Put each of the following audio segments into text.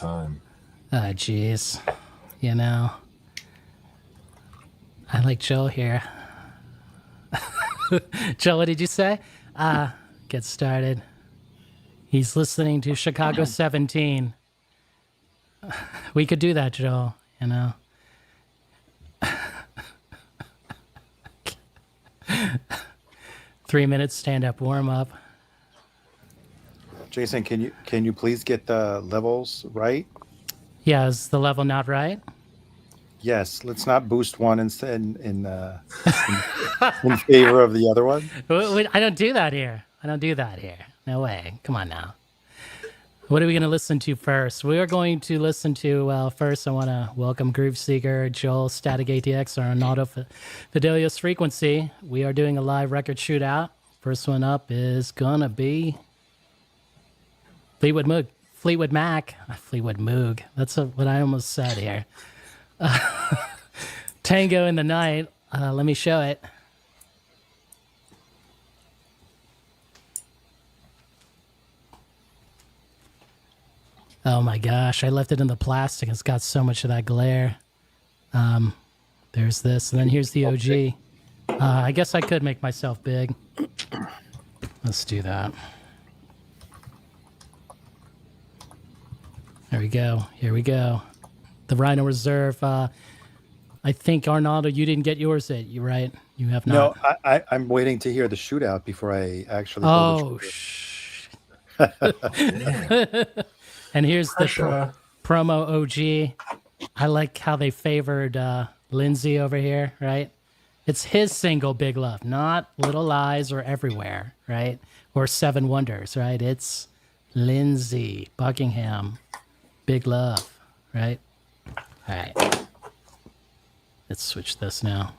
time. Oh, jeez. You know, I like Joe here. Joe, what did you say? Get started. He's listening to Chicago 17. We could do that, Joe, you know. 3 minutes stand-up warm-up. Jason, can you please get the levels right? Yeah, is the level not right? Yes, let's not boost one in favor of the other one. I don't do that here. No way. Come on now. What are we going to listen to first? We are going to listen to, first I want to welcome Groove Seeker, Joel, Static ATX, or Ronaldo Fidelius Frequency. We are doing a live record shootout. First one up is going to be Fleetwood Mac. Fleetwood Moog. That's what I almost said here. Tango in the Night. Let me show it. Oh my gosh, I left it in the plastic. It's got so much of that glare. There's this, and then here's the OG. I guess I could make myself big. Let's do that. There we go. Here we go. The Rhino Reserve. I think, Arnaldo, you didn't get yours yet. You right? You have not. No, I'm waiting to hear the shootout before I actually. Oh, shh. And here's the promo OG. I like how they favored Lindsay over here, right? It's his single, Big Love, not Little Lies or Everywhere, right? Or Seven Wonders, right? It's Lindsay Buckingham, Big Love, right? All right. Let's switch this now.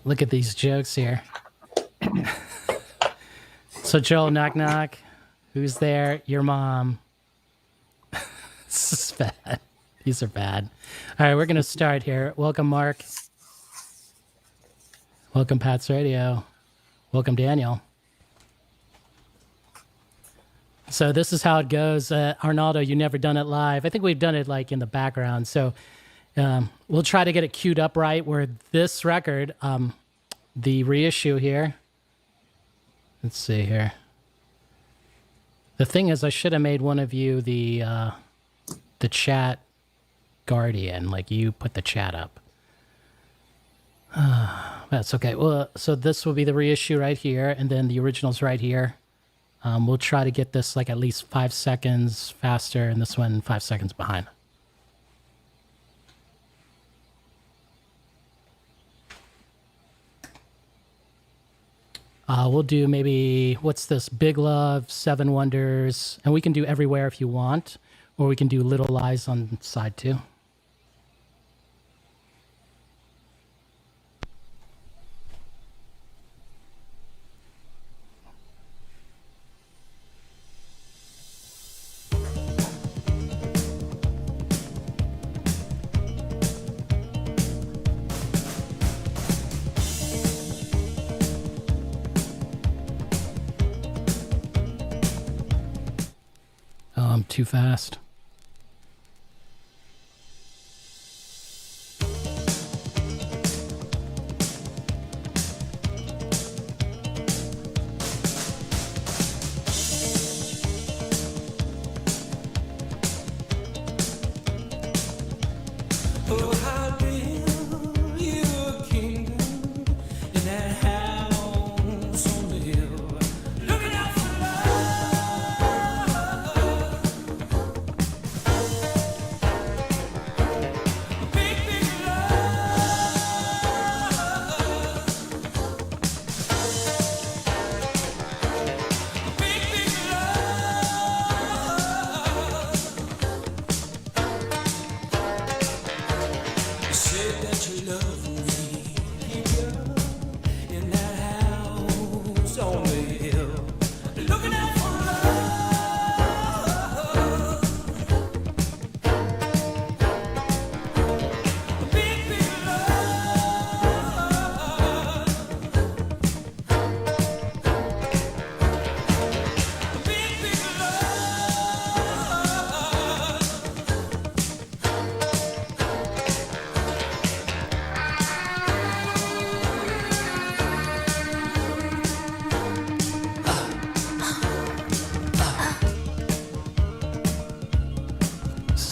Look at these jokes here. So, Joel, knock, knock. Who's there? Your mom. This is bad. These are bad. All right, we're going to start here. Welcome, Mark. Welcome, Pat's Radio. Welcome, Daniel. So this is how it goes. Arnaldo, you never done it live. I think we've done it like in the background. So we'll try to get it queued up right where this record, the reissue here. Let's see here. The thing is, I should have made one of you the chat guardian, like you put the chat up. That's okay. Well, so this will be the reissue right here, and then the original's right here. We'll try to get this like at least 5 seconds faster, and this one 5 seconds behind. We'll do maybe, what's this? Big Love, Seven Wonders, and we can do Everywhere if you want, or we can do Little Lies on side 2. Too fast.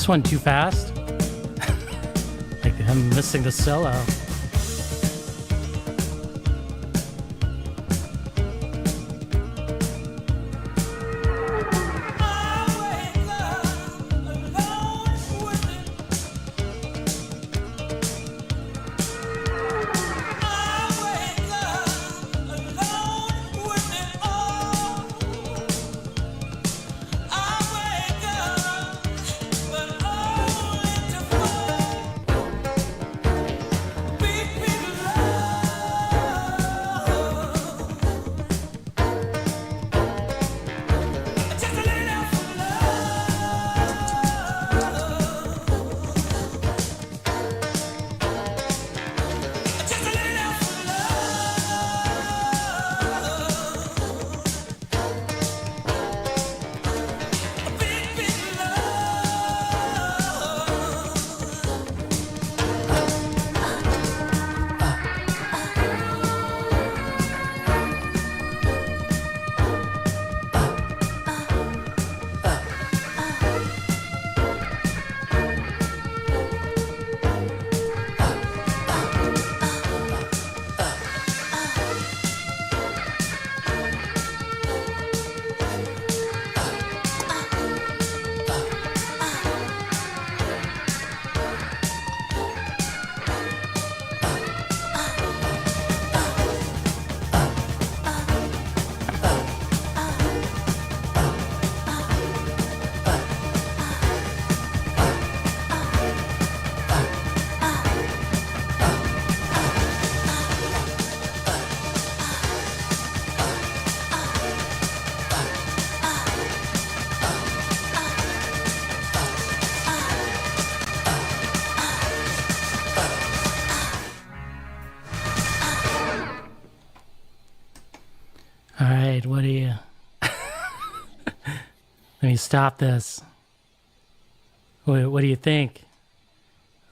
This one too fast? Like I'm missing the solo. All right, what do you... Let me stop this. What do you think?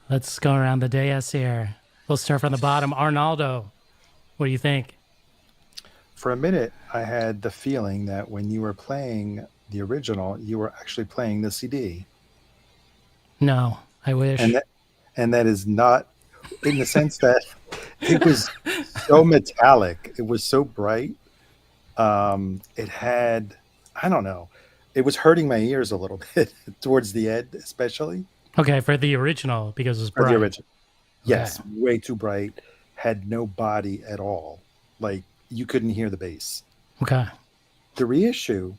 Let's go around the dais here. We'll start from the bottom. Arnaldo, what do you think? For a minute, I had the feeling that when you were playing the original, you were actually playing the CD. No, I wish. And that is not, in the sense that it was so metallic. It was so bright. It had, I don't know, it was hurting my ears a little bit towards the end, especially. Okay, for the original, because it was For bright. the original. Yes, Okay. way too bright. Had no body at all. Like, you couldn't hear the bass. Okay. The reissue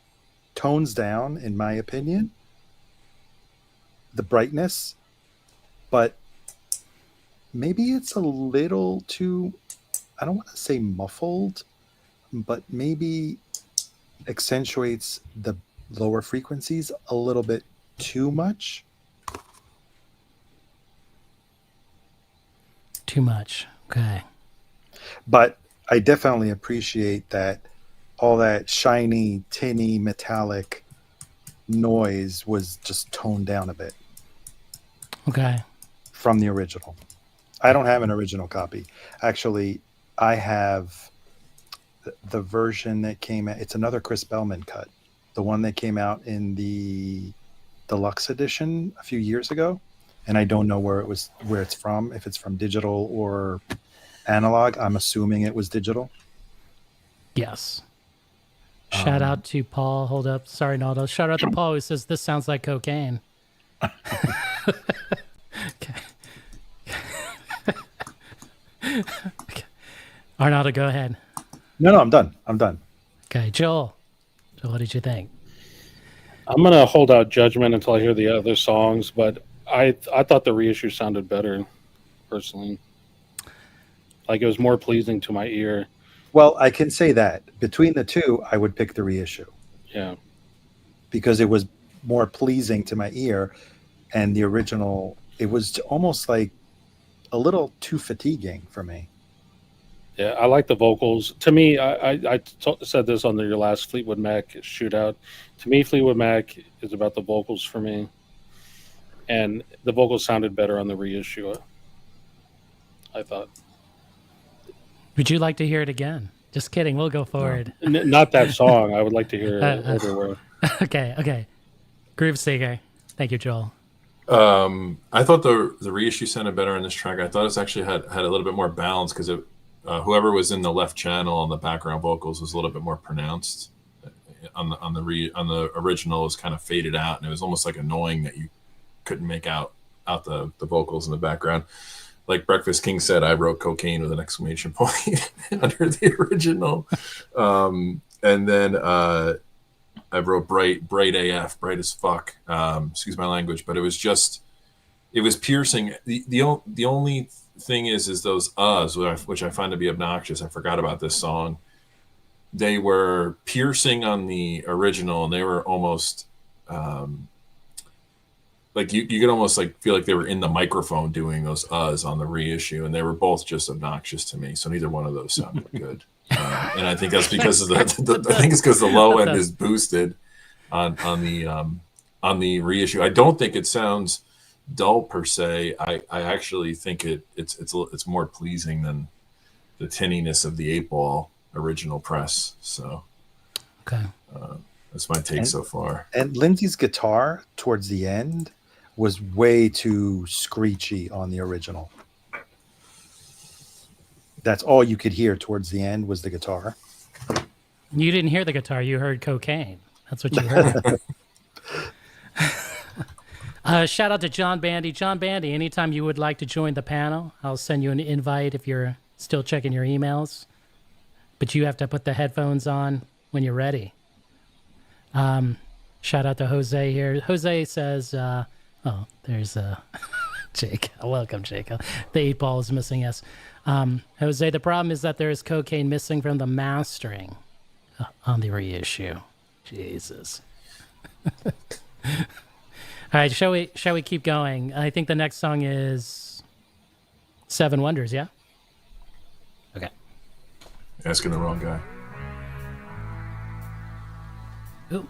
tones down, in my opinion, the brightness, but maybe it's a little too, I don't want to say muffled, but maybe accentuates the lower frequencies a little bit too much. Too much. Okay. But I definitely appreciate that all that shiny, tinny, metallic noise was just toned down a bit Okay. from the original. I don't have an original copy. Actually, I have the version that came out. It's another Chris Bellman cut. The one that came out in the deluxe edition a few years ago. And I don't know where it's from, if it's from digital or analog. I'm assuming it was digital. Yes. Shout out to Paul. Hold up. Sorry, Naldo. Shout out to Paul who says this sounds like cocaine. Okay. Okay. Arnaldo, go ahead. No, I'm done. Okay, Joel. So what did you think? I'm going to hold out judgment until I hear the other songs, but I thought the reissue sounded better, personally. Like, it was more pleasing to my ear. Well, I can say that. Between the two, I would pick the reissue. Yeah. Because it was more pleasing to my ear, and the original, it was almost like a little too fatiguing for me. Yeah, I like the vocals. To me, said this on your last Fleetwood Mac shootout. To me, Fleetwood Mac is about the vocals for me. And the vocals sounded better on the reissue, I thought. Would you like to hear it again? Just kidding. We'll go forward. Not that song. I would like to hear it everywhere. Okay. Groove Seeker. Thank you, Joel. I thought the reissue sounded better on this track. I thought it actually had a little bit more balance because whoever was in the left channel on the background vocals was a little bit more pronounced. On the original, was kind of faded out, and it was almost like annoying that you couldn't make out the vocals in the background. Like Breakfast King said, I wrote cocaine with an exclamation point under the original, and then I wrote bright AF, bright as fuck. Excuse my language, but it was piercing. The only thing is those which I find to be obnoxious. I forgot about this song. They were piercing on the original, and they were almost like you could almost like feel like they were in the microphone doing those on the reissue, and they were both just obnoxious to me. So neither one of those sounded good. And I think that's because of I think it's because the low end is boosted on the reissue. I don't think it sounds dull per se. I actually think it's more pleasing than the tinniness of the 8-ball original press. So okay, that's my take so far. And Lindsay's guitar towards the end was way too screechy on the original. That's all you could hear towards the end was the guitar. You didn't hear the guitar, you heard cocaine. That's what you heard. Shout out to John Bandy. John Bandy, anytime you would like to join the panel, I'll send you an invite if you're still checking your emails. But you have to put the headphones on when you're ready. Shout out to Jose here. Jose says, there's Jake. Welcome, Jake. The 8-ball is missing us. Jose, the problem is that there is cocaine missing from the mastering on the reissue. Jesus. All right, shall we keep going? I think the next song is Seven Wonders, yeah? Okay. Asking the wrong guy. Ooh.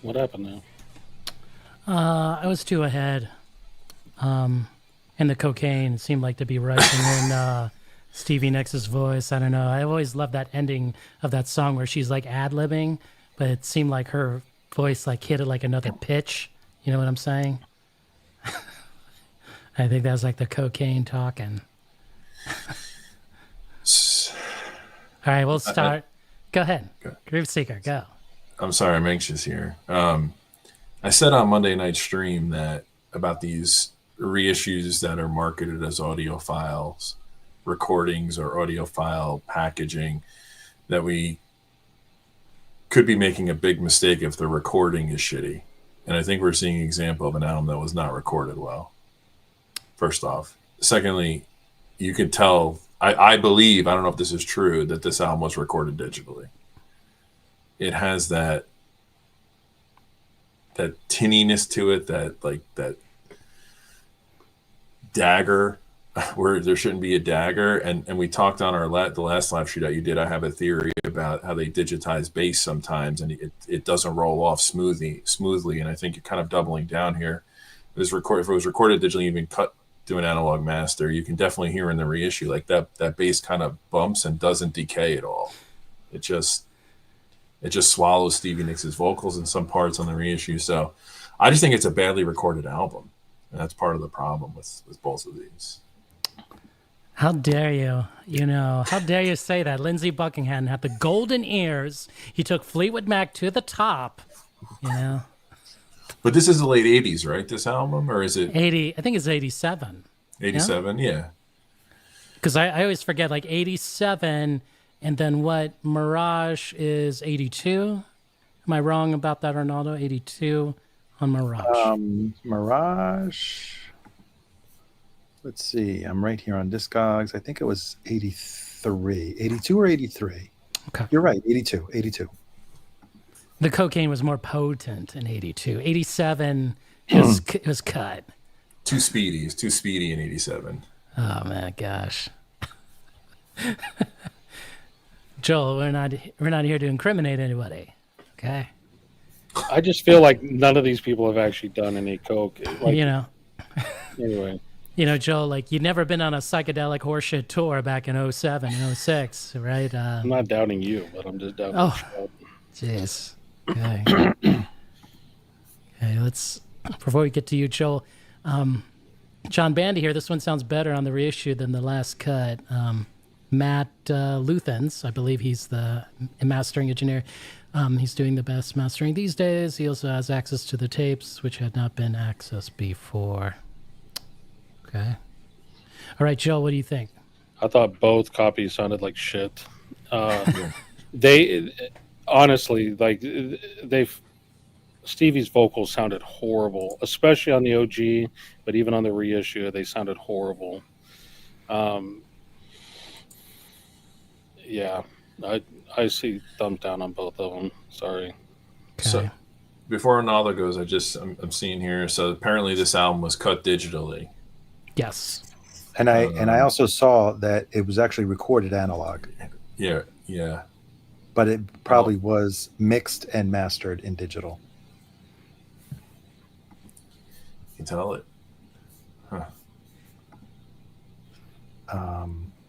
What happened now? I was too ahead. And the cocaine seemed like to be rushing in Stevie Nicks' voice. I don't know. I always loved that ending of that song where she's like ad-libbing, but it seemed like her voice like hit it like another pitch. You know what I'm saying? I think that was like the cocaine talking. All right, we'll start. Go ahead. Groove Seeker, go. I'm sorry, I'm anxious here. I said on Monday night stream that about these reissues that are marketed as audio files, recordings or audio file packaging, that we could be making a big mistake if the recording is shitty. And I think we're seeing an example of an album that was not recorded well. First off. Secondly, you could tell, I believe, I don't know if this is true, that this album was recorded digitally. It has that tinniness to it, that dagger where there shouldn't be a dagger. And we talked on the last live shootout you did. I have a theory about how they digitize bass sometimes, and it doesn't roll off smoothly. And I think you're kind of doubling down here. If it was recorded digitally, even cut to an analog master, you can definitely hear in the reissue like that bass kind of bumps and doesn't decay at all. It just swallows Stevie Nicks' vocals in some parts on the reissue. So I just think it's a badly recorded album. And that's part of the problem with both of these. How dare you? How dare you say that? Lindsey Buckingham had the golden ears. He took Fleetwood Mac to the top. But this is the late 80s, right? This album? Or is it 80? I think it's 87. 87, yeah. Because I always forget, like 87, and then what? Mirage is 82. Am I wrong about that, Arnaldo? 82 on Mirage. Mirage. Let's see. I'm right here on Discogs. I think it was 83. 82 or 83. Okay. You're right. 82. 82. The cocaine was more potent in 82. 87 it was cut. Too speedy. It's too speedy in 87. Oh, my gosh. Joel, we're not here to incriminate anybody. Okay. I just feel like none of these people have actually done any coke. Like, anyway. Joel, like you'd never been on a psychedelic horseshit tour back in 07, 06, right? I'm not doubting you, but I'm just doubting. Oh, jeez. Okay. Okay, before we get to you, Joel, John Bandy here. This one sounds better on the reissue than the last cut. Matt Luthens, I believe he's the mastering engineer. He's doing the best mastering these days. He also has access to the tapes, which had not been accessed before. Okay. All right, Joel, what do you think? I thought both copies sounded like shit. They honestly, Stevie's vocals sounded horrible, especially on the OG, but even on the reissue, they sounded horrible. Yeah, I see thumbs down on both of them. Sorry. Okay. So before Arnaldo goes, I'm seeing here. So apparently this album was cut digitally. Yes. And I also saw that it was actually recorded analog. Yeah. But it probably was mixed and mastered in digital. You can tell it. Huh.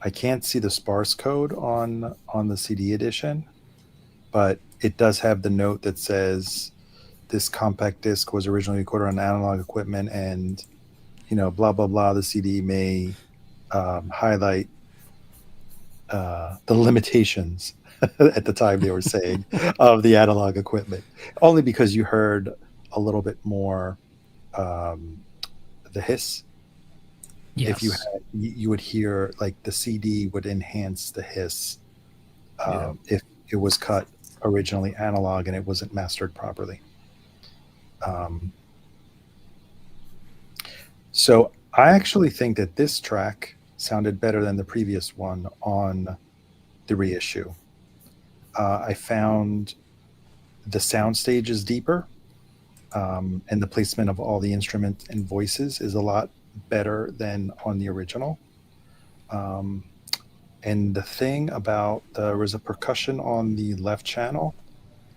I can't see the sparse code on the CD edition, but it does have the note that says this compact disc was originally recorded on analog equipment, and blah blah blah. The CD may highlight the limitations at the time they were saying of the analog equipment, only because you heard a little bit more the hiss. Yes. If you would hear like the CD would enhance the hiss if it was cut originally analog and it wasn't mastered properly. So I actually think that this track sounded better than the previous one on the reissue. I found the sound stage is deeper, and the placement of all the instruments and voices is a lot better than on the original. And the thing about there was a percussion on the left channel.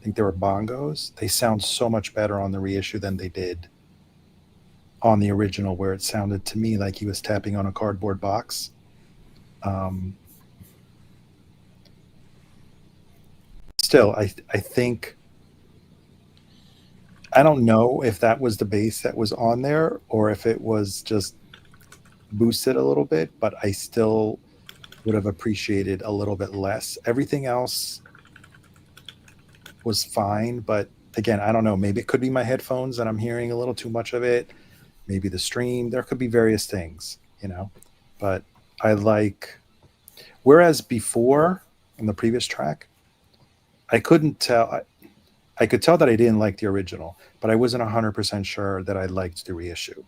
I think there were bongos. They sound so much better on the reissue than they did on the original, where it sounded to me like he was tapping on a cardboard box. Still, I think, I don't know if that was the bass that was on there or if it was just boosted a little bit, but I still would have appreciated a little bit less. Everything else was fine, but again, I don't know. Maybe it could be my headphones and I'm hearing a little too much of it. Maybe the stream. There could be various things, you know. But I like, whereas before on the previous track, I couldn't tell. I could tell that I didn't like the original, but I wasn't 100% sure that I liked the reissue.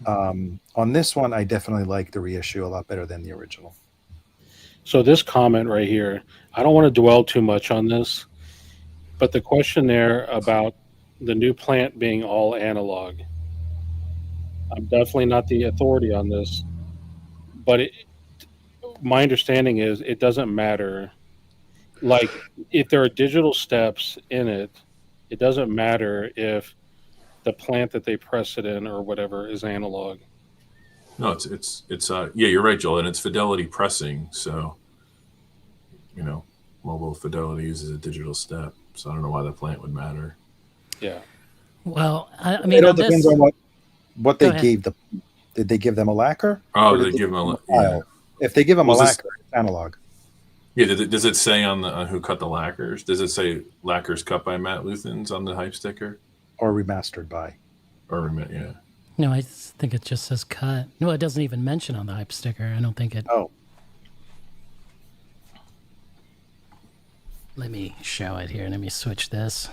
On this one, I definitely like the reissue a lot better than the original. So this comment right here, I don't want to dwell too much on this, but the question there about the new plant being all analog, I'm definitely not the authority on this, but my understanding is it doesn't matter. Like, if there are digital steps in it, it doesn't matter if the plant that they press it in or whatever is analog. No, it's yeah, you're right, Joel, and it's Fidelity pressing, so you know, mobile Fidelity uses a digital step, so I don't know why the plant would matter. Yeah. Well, I mean, It all on depends this, on what Go they ahead. gave them. Did they give them a lacquer? Oh, Or they did give them a file? yeah. If they give them Was a this- lacquer, it's analog. Yeah, does it say on the who cut the lacquers? Does it say lacquers cut by Matt Luthans on the hype sticker? Or remastered by. Or yeah. no, I think it just says cut. No, it doesn't even mention on the hype sticker. I don't think it. Oh, Let me show it here. Let me switch this.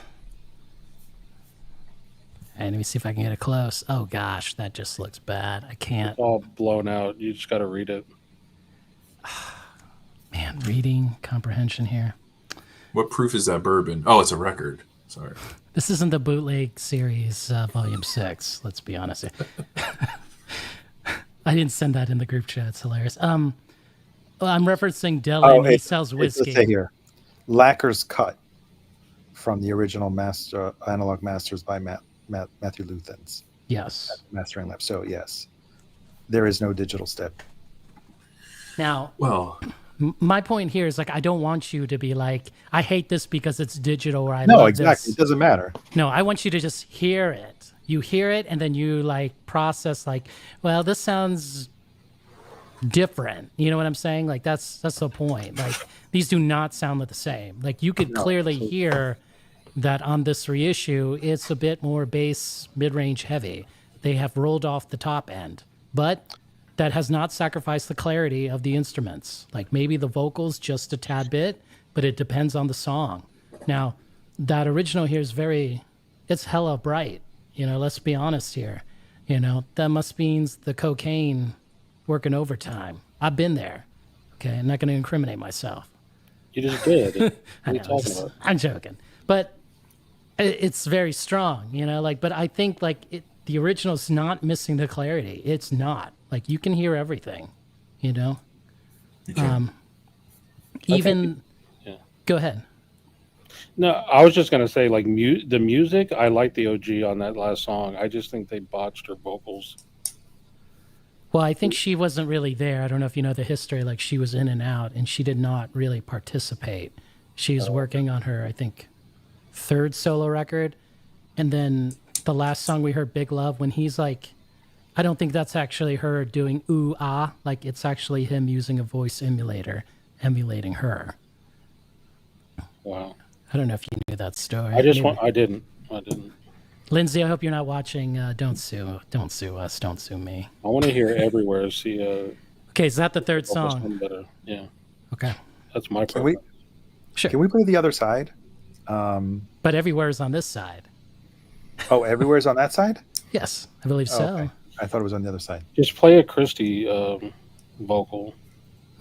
And let me see if I can get it close. Oh gosh, that just looks bad. I can't. It's all blown out. You just got to read it. Man, reading comprehension here. What proof is that bourbon? Oh, it's a record. Sorry. This isn't the bootleg series, volume 6. Let's be honest. I didn't send that in the group chat. It's hilarious. Well, I'm referencing Dylan. He sells it whiskey. does say here, lacquers cut from the original master analog masters by Matthew Luthans Yes. mastering lab. So yes, there is no digital step. Now, Well, my point here is like, I don't want you to be like, I hate this because it's digital, or I No, love exactly. this. It doesn't matter. No, I want you to just hear it. You hear it, and then you like process like, well, this sounds different. You know what I'm saying? Like that's the point. Like these do not sound the same. Like you could clearly hear that on this reissue, it's a bit more bass, mid-range heavy. They have rolled off the top end, but that has not sacrificed the clarity of the instruments. Like maybe the vocals just a tad bit, but it depends on the song. Now, that original here is it's hella bright. You know, let's be honest here. You know, that must means the cocaine working overtime. I've been there. Okay, I'm not going to incriminate myself. You just did. What I are you know, talking about? I'm joking, but it's very strong. You know, like, but I think like the original's not missing the clarity. It's not. Like you can hear everything. You know, you can. even. Yeah. Go ahead. No, I was just gonna say, like, the music. I like the OG on that last song. I just think they botched her vocals. Well, I think she wasn't really there. I don't know if you know the history. Like she was in and out, and she did not really participate. She's working on her, I think, 3rd solo record, and then the last song we heard, "Big Love," when he's like, I don't think that's actually her doing ooh ah. Like it's actually him using a voice emulator, emulating her. Wow. I don't know if you knew that story. I Maybe. didn't. Lindsay, I hope you're not watching. Don't sue us. Don't sue me. I want to hear everywhere. See, Okay, is that the 3rd vocals song? sound better. Yeah, Okay, that's my Can we problem. sure. can we play the other side? Oh, But everywhere is on this side. everywhere's on that side? Yes, I believe Oh, so. okay. I thought it was on the other side. Just play a Christie vocal.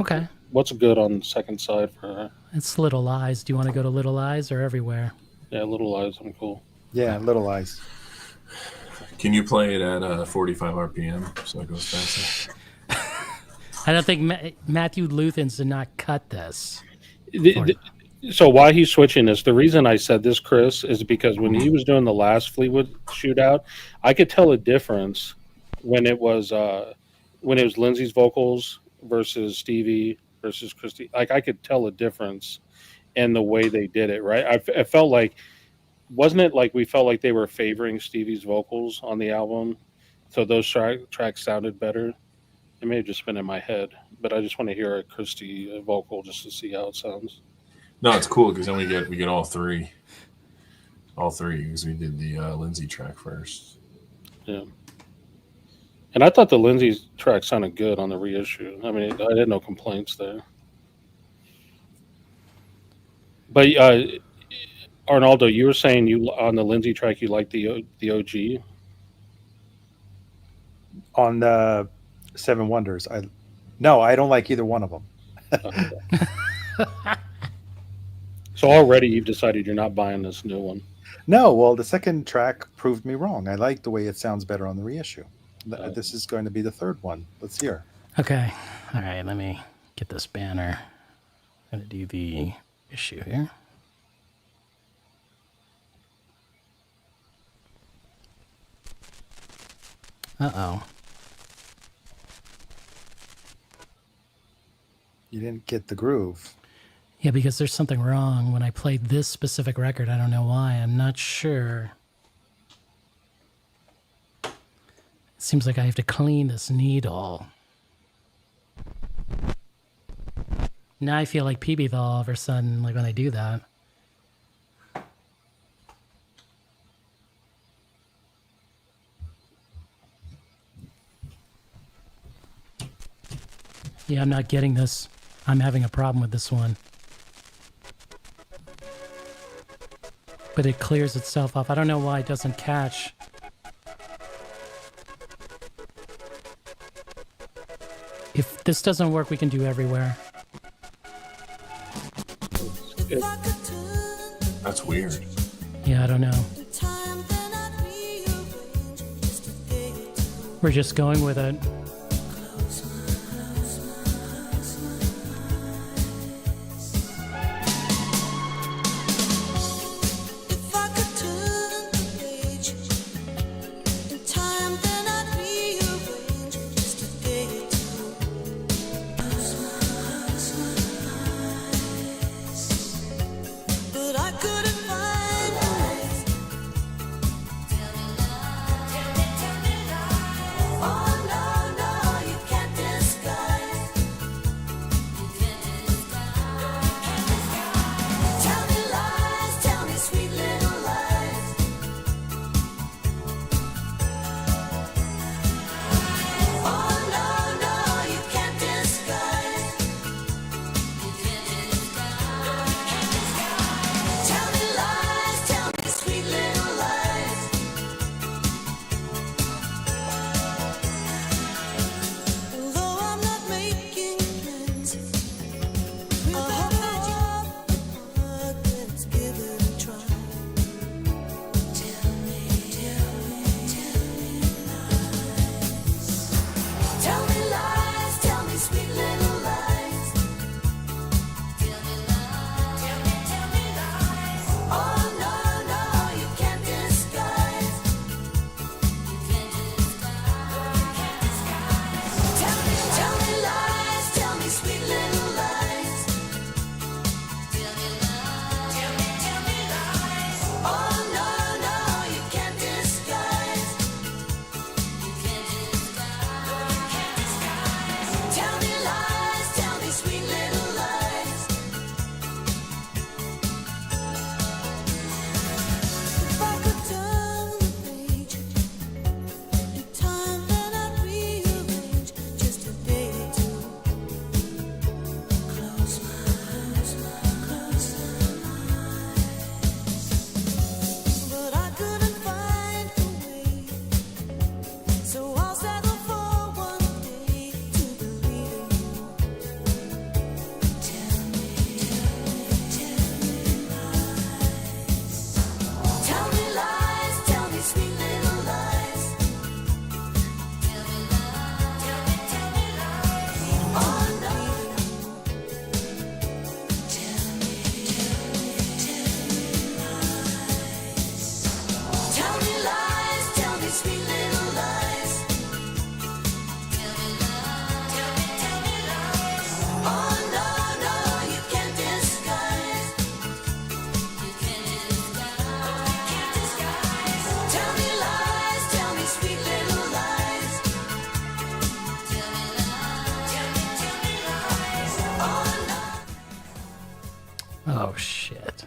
Okay. What's good on the second side for her? It's Little Lies. Do you want to go to Little Lies or everywhere? Yeah, Little Eyes. I'm cool. Yeah, Little Eyes. Can you play it at 45 RPM so it goes faster? I don't think Matthew Luthans did not cut this. The- So why he's switching this, the reason I said this, Chris, is because when he was doing the last Fleetwood shootout, I could tell a difference when it was Lindsay's vocals versus Stevie versus Christy. Like I could tell a difference in the way they did it. Right, I felt like, wasn't it like we felt like they were favoring Stevie's vocals on the album, so those tracks sounded better. It may have just been in my head, but I just want to hear a Christy vocal just to see how it sounds. No, it's cool because then we get all three because we did the Lindsay track first. Yeah. And I thought the Lindsay track sounded good on the reissue. I mean, I had no complaints there. But Arnaldo, you were saying you on the Lindsay track you like the OG. On the Seven Wonders, I don't like either one of them. Okay. So already you've decided you're not buying this new one. No, well, the second track proved me wrong. I like the way it sounds better on the reissue. This is going to be the third one. Let's hear. Okay. All right. Let me get this banner. I'm going to do the issue here. Uh-oh. You didn't get the groove. Yeah, because there's something wrong when I played this specific record. I don't know why. I'm not sure. It seems like I have to clean this needle. Now I feel like PB though all of a sudden, like when I do that. Yeah, I'm not getting this. I'm having a problem with this one. But it clears itself off. I don't know why it doesn't catch. If this doesn't work, we can do everywhere. That's weird. Yeah, I don't know. We're just going with it. Oh shit.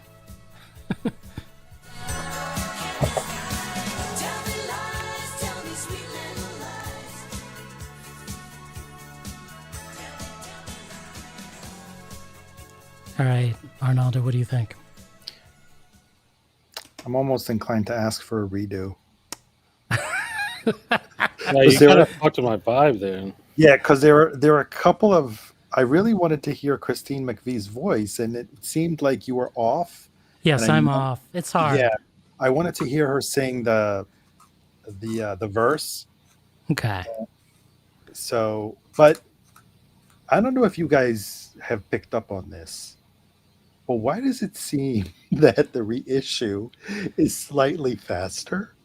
All right, Arnaldo, what do you think? I'm almost inclined to ask for a redo. Yeah, you kind of fucked with my vibe there. Yeah, because there are a couple of. I really wanted to hear Christine McVie's voice, and it seemed like you were off. Yes, And I I'm know- off. It's hard. Yeah, I wanted to hear her sing the verse. Okay. So, but I don't know if you guys have picked up on this, but why does it seem that the reissue is slightly faster?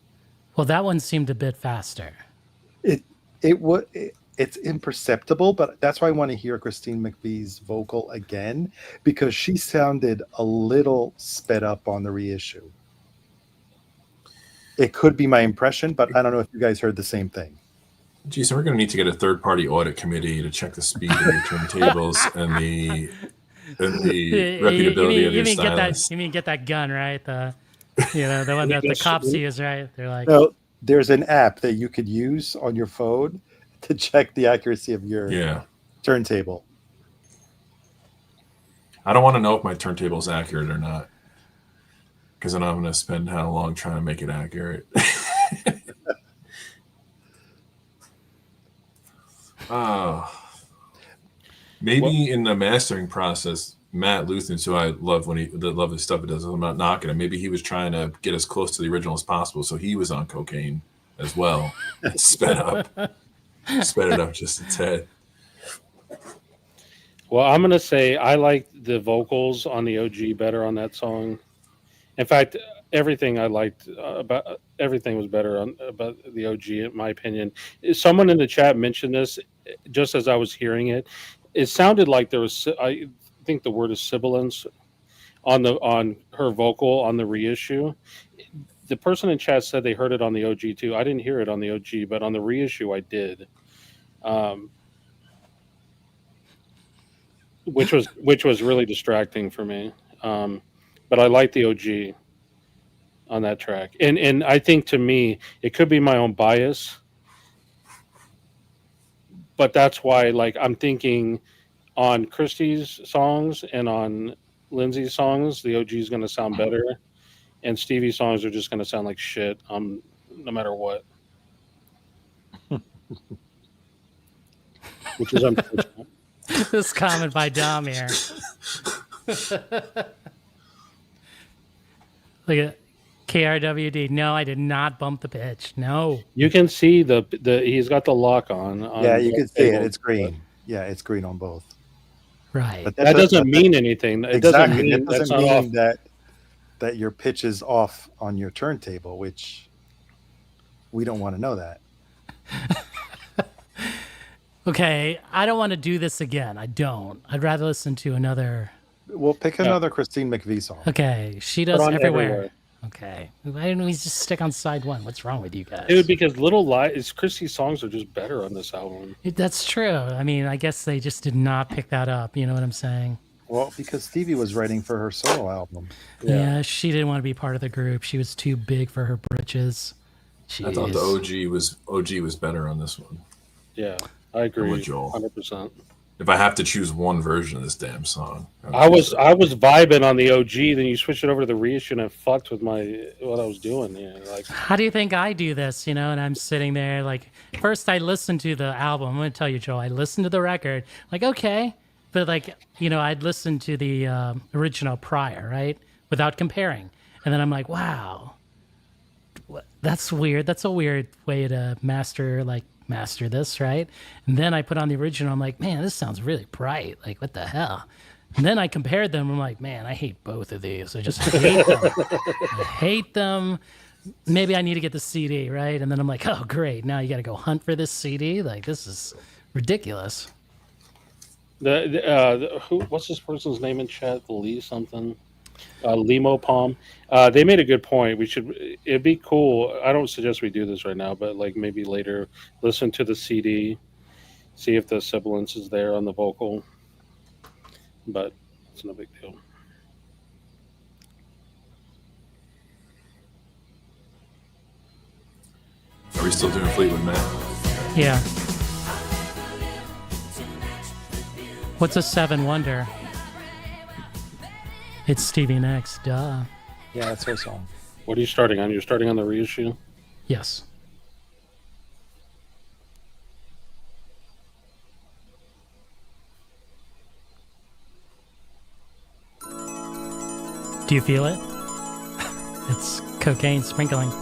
Well, that one seemed a bit faster. It's imperceptible, but that's why I want to hear Christine McVie's vocal again, because she sounded a little sped up on the reissue. It could be my impression, but I don't know if you guys heard the same thing. Geez, so we're going to need to get a third-party audit committee to check the speed of your turntables and the reputability of your stylist. You mean get that gun, right? The one that the cops use, right? They're like, No, there's an app that you could use on your phone to check the accuracy of your turntable. I don't want to know if my turntable is accurate or not, because then I'm going to spend how long trying to make it accurate. Maybe in the mastering process, Matt Luthans, who I love love his stuff he does, I'm not knocking him. Maybe he was trying to get as close to the original as possible, so he was on cocaine as well. Sped it up just a tad. Well, I'm gonna say I like the vocals on the OG better on that song. In fact, everything I liked about everything was better about the OG, in my opinion. Someone in the chat mentioned this just as I was hearing it. It sounded like there was, I think the word is sibilance on her vocal on the reissue. The person in chat said they heard it on the OG too. I didn't hear it on the OG, but on the reissue I did. Which was really distracting for me. But I like the OG on that track. And I think, to me, it could be my own bias, but that's why, like, I'm thinking on Christie's songs and on Lindsay's songs, the OG is going to sound better, and Stevie's songs are just going to sound like shit, no matter what. Which is unfortunate. this comment by Dom here. Look at KRWD. No, I did not bump the pitch. No. You can see the he's got the lock on. Yeah, you can see it. It's green. Yeah, it's green on both. Right. But that doesn't mean anything. It doesn't mean that your pitch is off on your turntable, which we don't want to know that. Okay, I don't want to do this again. I don't. I'd rather listen to another. We'll pick another Christine McVie song. Okay, she does everywhere. Okay, why didn't we just stick on side one? What's wrong with you guys? Dude, because Christie's songs are just better on this album. That's true. I mean, I guess they just did not pick that up. You know what I'm saying? Well, because Stevie was writing for her solo album. Yeah, she didn't want to be part of the group. She was too big for her britches. Jeez. I thought the OG was better on this one. Yeah, I agree. With Joel. 100%. If I have to choose one version of this damn song, I was vibing on the OG. Then you switch it over to the reissue, and it fucked with what I was doing. Yeah, like, how do you think I do this? You know, and I'm sitting there like, first I listened to the album. I'm going to tell you, Joel. I listened to the record, like, okay, but like, you know, I'd listened to the original prior, right, without comparing, and then I'm like, wow, that's weird. That's a weird way to master this, right? And then I put on the original. I'm like, man, this sounds really bright. Like, what the hell? And then I compared them. I'm like, man, I hate both of these. I just hate them. I hate them. Maybe I need to get the CD, right? And then I'm like, oh, great. Now you got to go hunt for this CD. Like, this is ridiculous. What's this person's name in chat? Lee something. Limo Palm. They made a good point. It'd be cool. I don't suggest we do this right now, but like maybe later, listen to the CD, see if the sibilance is there on the vocal. But it's no big deal. 100%. If I have to choose one version of this damn song, I would choose Okay, I don't want to do this again. I don't. I'd rather listen to another. it. Okay, she does everywhere. Okay, we But Are we still doing Fleetwood Mac? Yeah. What's a seven wonder? It's Stevie Nicks, duh. Yeah, that's her song. What are you starting on? You're starting on the reissue? Yes. Do you feel it? It's cocaine sprinkling.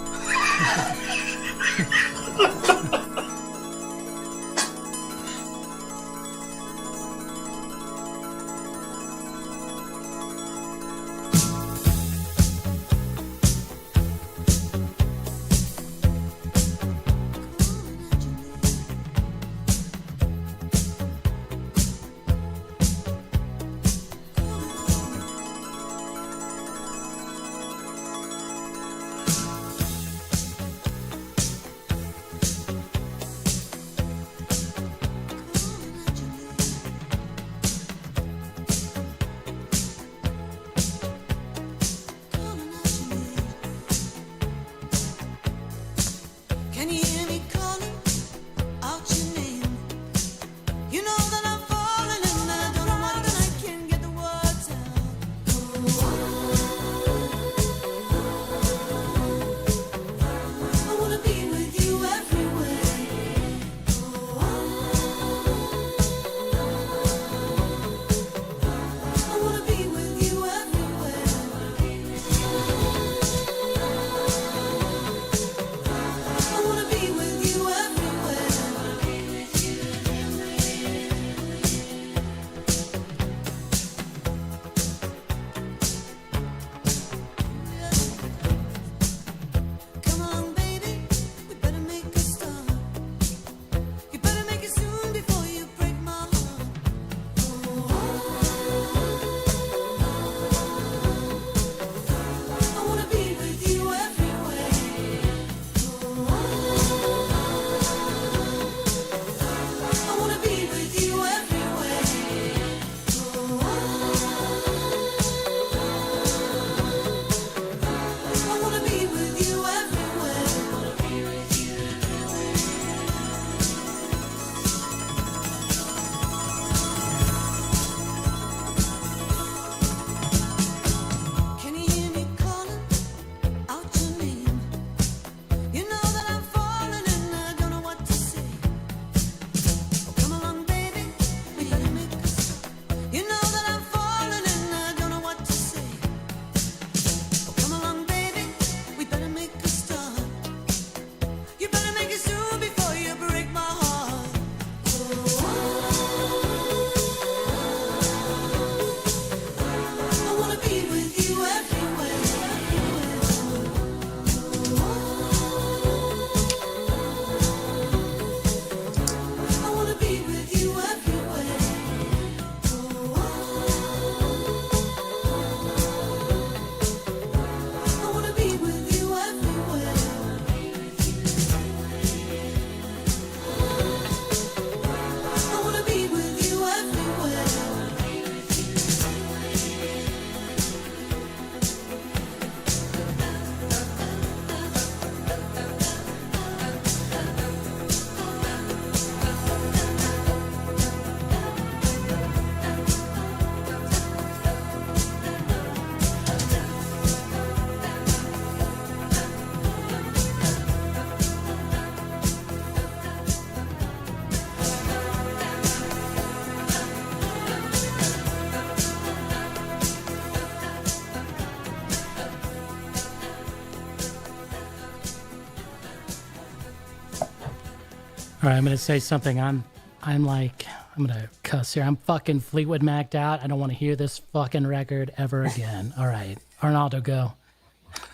All right, I'm gonna say something. I'm gonna cuss here. I'm fucking Fleetwood Mac'd out. I don't want to hear this fucking record ever again. All right, Arnaldo, go.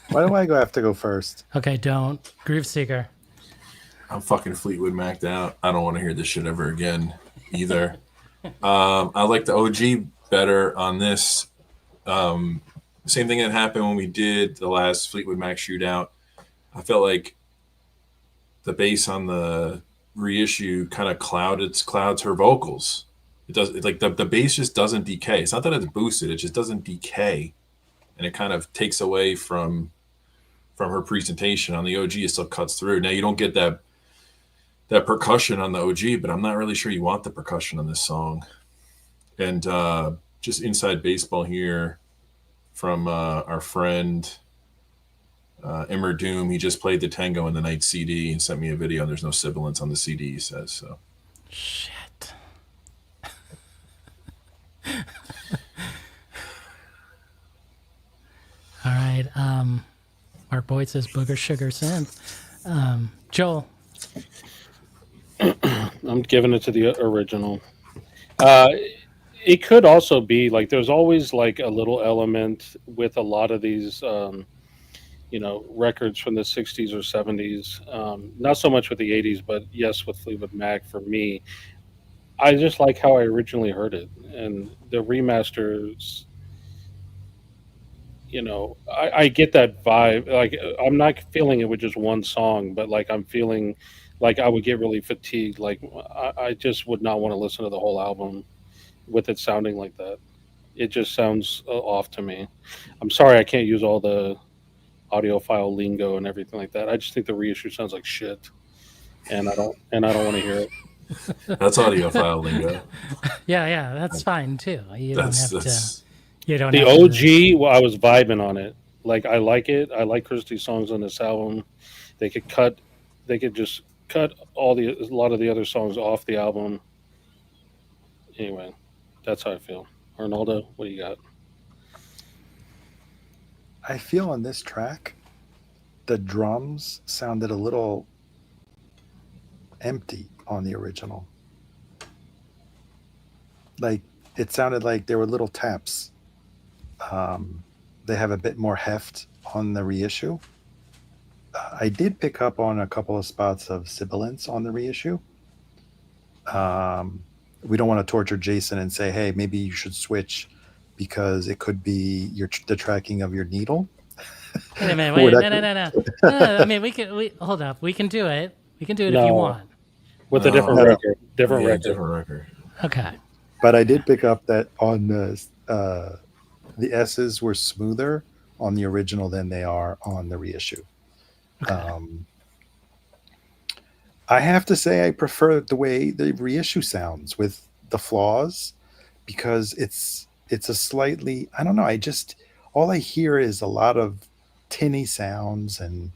Why do I have to go first? Okay, don't. Groove Seeker. I'm fucking Fleetwood Mac'd out. I don't want to hear this shit ever again either. I like the OG better on this. Same thing that happened when we did the last Fleetwood Mac Shootout. I felt like the bass on the reissue kind of clouds her vocals. It does like the bass just doesn't decay. It's not that it's boosted, it just doesn't decay, and it kind of takes away from from her presentation. On the OG, it still cuts through. Now you don't get that percussion on the OG, but I'm not really sure you want the percussion on this song. And just inside baseball here from our friend Immer Doom. He just played the Tango in the Night CD and sent me a video, and there's no sibilance on the CD, he says. So Shit. All right. Mark Boyd says Booger Sugar Synth. Joel. I'm giving it to the original. It could also be like there's always like a little element with a lot of these, records from the 60s or 70s. Not so much with the 80s, but yes, with Fleetwood Mac for me. I just like how I originally heard it. And the remasters, I get that vibe. Like, I'm not feeling it with just one song, but like I'm feeling like I would get really fatigued. Like, I just would not want to listen to the whole album with it sounding like that. It just sounds off to me. I'm sorry I can't use all the audiophile lingo and everything like that. I just think the reissue sounds like shit, and I don't want to hear it. that's audiophile lingo. Yeah, that's fine too. You don't have to. You don't. The have OG, to, well, I was vibing on it. Like, I like it. I like Christie's songs on this album. They could just cut a lot of the other songs off the album. Anyway, that's how I feel. Arnaldo, what do you got? I feel on this track, the drums sounded a little empty on the original. Like, it sounded like there were little taps. They have a bit more heft on the reissue. I did pick up on a couple of spots of sibilance on the reissue. We don't want to torture Jason and say, hey, maybe you should switch because it could be the tracking of your needle. Wait a minute. No. I mean, hold up. We can do it. We can do it if you want. With a different record. Different record. Okay. But I did pick up that on the S's were smoother on the original than they are on the reissue. Okay. I have to say I prefer the way the reissue sounds with the flaws because it's a slightly, I don't know, all I hear is a lot of tinny sounds and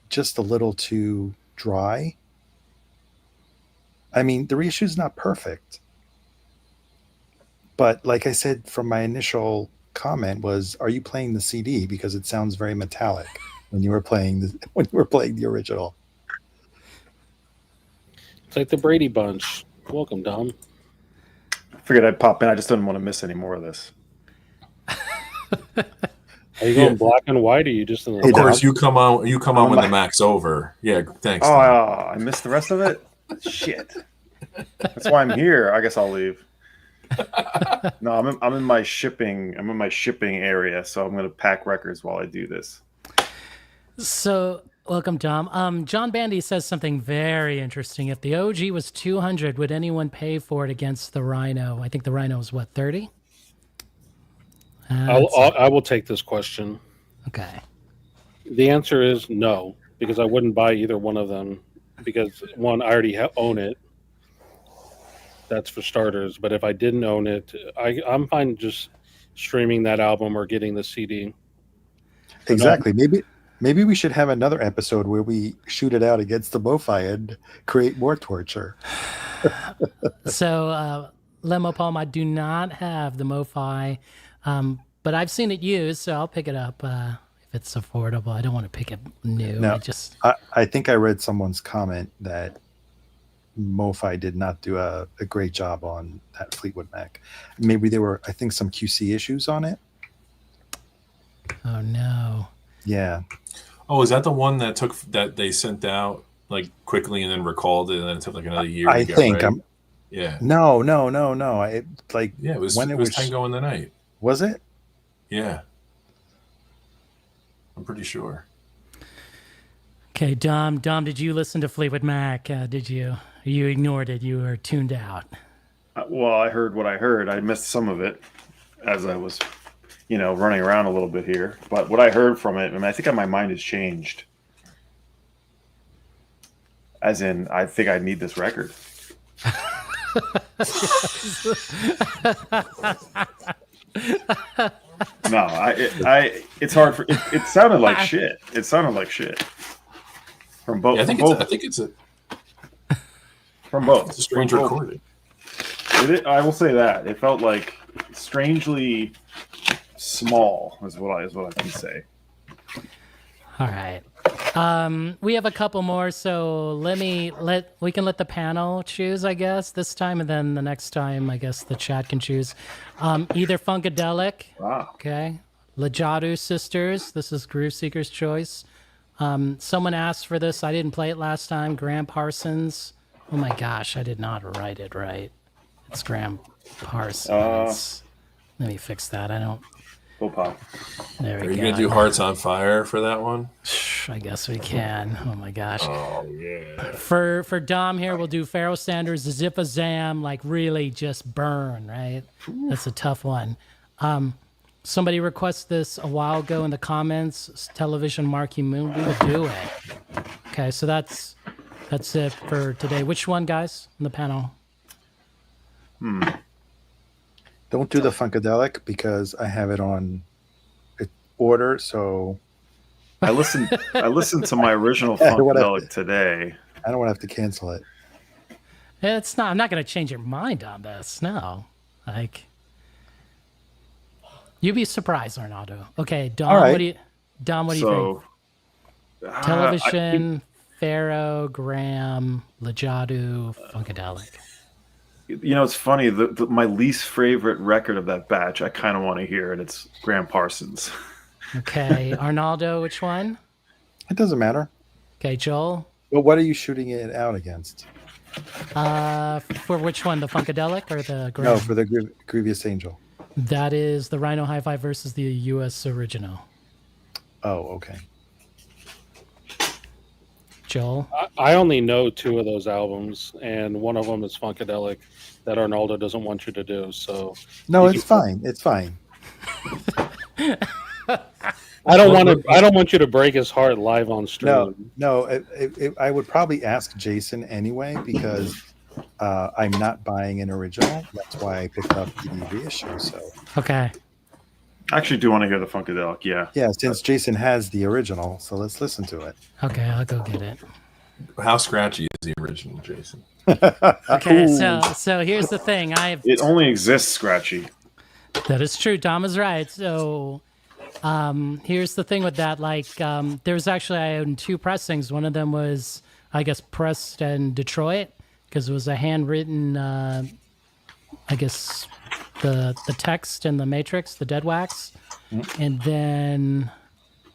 just a little too dry. I mean, the reissue is not perfect. But like I said from my initial comment was, are you playing the CD? Because it sounds very metallic when you were playing the original. It's like the Brady Bunch. Welcome, Dom. I figured I'd pop in. I just didn't want to miss any more of this. Are you going black and white, or you just? Of course, you come on when the Mac's over. Yeah, thanks. Oh, I missed the rest of it. Shit. That's why I'm here. I guess I'll leave. No, I'm in my shipping. I'm in my shipping area, so I'm going to pack records while I do this. So, welcome, Dom. John Bandy says something very interesting. If the OG was 200, would anyone pay for it against the Rhino? I think the Rhino was what, 30? I will take this question. Okay. The answer is no, because I wouldn't buy either one of them. Because one, I already own it. That's for starters. But if I didn't own it, I'm fine just streaming that album or getting the CD. Exactly. Maybe we should have another episode where we shoot it out against the MoFi and create more torture. So, Lemo Palm, I do not have the MoFi, but I've seen it used, so I'll pick it up if it's affordable. I don't want to pick it new. No, I think I read someone's comment that MoFi did not do a great job on that Fleetwood Mac. Maybe there were, I think, some QC issues on it. Oh, no. Yeah. Oh, is that the one that they sent out like quickly and then recalled it, and then it took like another year? I think. Yeah. No. It was Tango in the Night. Was it? Yeah. I'm pretty sure. Okay, Dom, did you listen to Fleetwood Mac? Did you? You ignored it. You were tuned out. Well, I heard what I heard. I missed some of it as I was running around a little bit here. But what I heard from it, I mean, I think my mind has changed. As in, I think I need this record. No, it's hard for it sounded like shit. It sounded like shit from both. Yeah, I think it's a strange From both. recording. I will say that it felt like strangely small is what I can say. All right. We have a couple more, so we can let the panel choose, I guess, this time, and then the next time, I guess the chat can choose. Either Funkadelic, Wow. okay, Lijadu Sisters. This is Groove Seeker's choice. Someone asked for this. I didn't play it last time. Graham Parsons. Oh my gosh, I did not write it right. It's Graham Parsons. Let me fix that. I don't. Go pop. There we go. Are you going to do Hearts on Fire for that one? I guess we can. Oh my gosh. Oh, yeah. For Dom here, we'll do Pharaoh Sanders, Zip a Zam, like really just burn, right? That's a tough one. Somebody requested this a while ago in the comments. Television Marquee Moon, we will do it. Okay, so that's it for today. Which one, guys, in the panel? Don't do the Funkadelic because I have it on order. So I listened to my original Funkadelic today. I don't want to have to cancel it. It's not. I'm not going to change your mind on this. No, like you'd be surprised, Arnaldo. Okay, Dom. All right. What do you think? Television, Pharaoh, Graham, Lijadu, Funkadelic. It's funny. My least favorite record of that batch, I kind of want to hear it. It's Graham Parsons. Okay, Arnaldo, which one? It doesn't matter. Okay, Joel. But what are you shooting it out against? For which one, the Funkadelic or the Graham? No, for the Grievous Angel. That is the Rhino Hi-Fi versus the U.S. original. Oh, okay. Joel. I only know 2 of those albums, and one of them is Funkadelic that Arnaldo doesn't want you to do. So No, it's fine. It's fine. I don't want you to break his heart live on stream. No. I would probably ask Jason anyway because I'm not buying an original. That's why I picked up the reissue. So Okay. I actually do want to hear the Funkadelic. Yeah. yeah, since Jason has the original, so let's listen to it. Okay, I'll go get it. How scratchy is the original, Jason? Okay, so here's the thing. It only exists scratchy. That is true. Tom is right. So here's the thing with that. Like, there's actually, I own 2 pressings. One of them was, I guess, pressed in Detroit because it was a handwritten, I guess, the text and the matrix, the dead wax. And then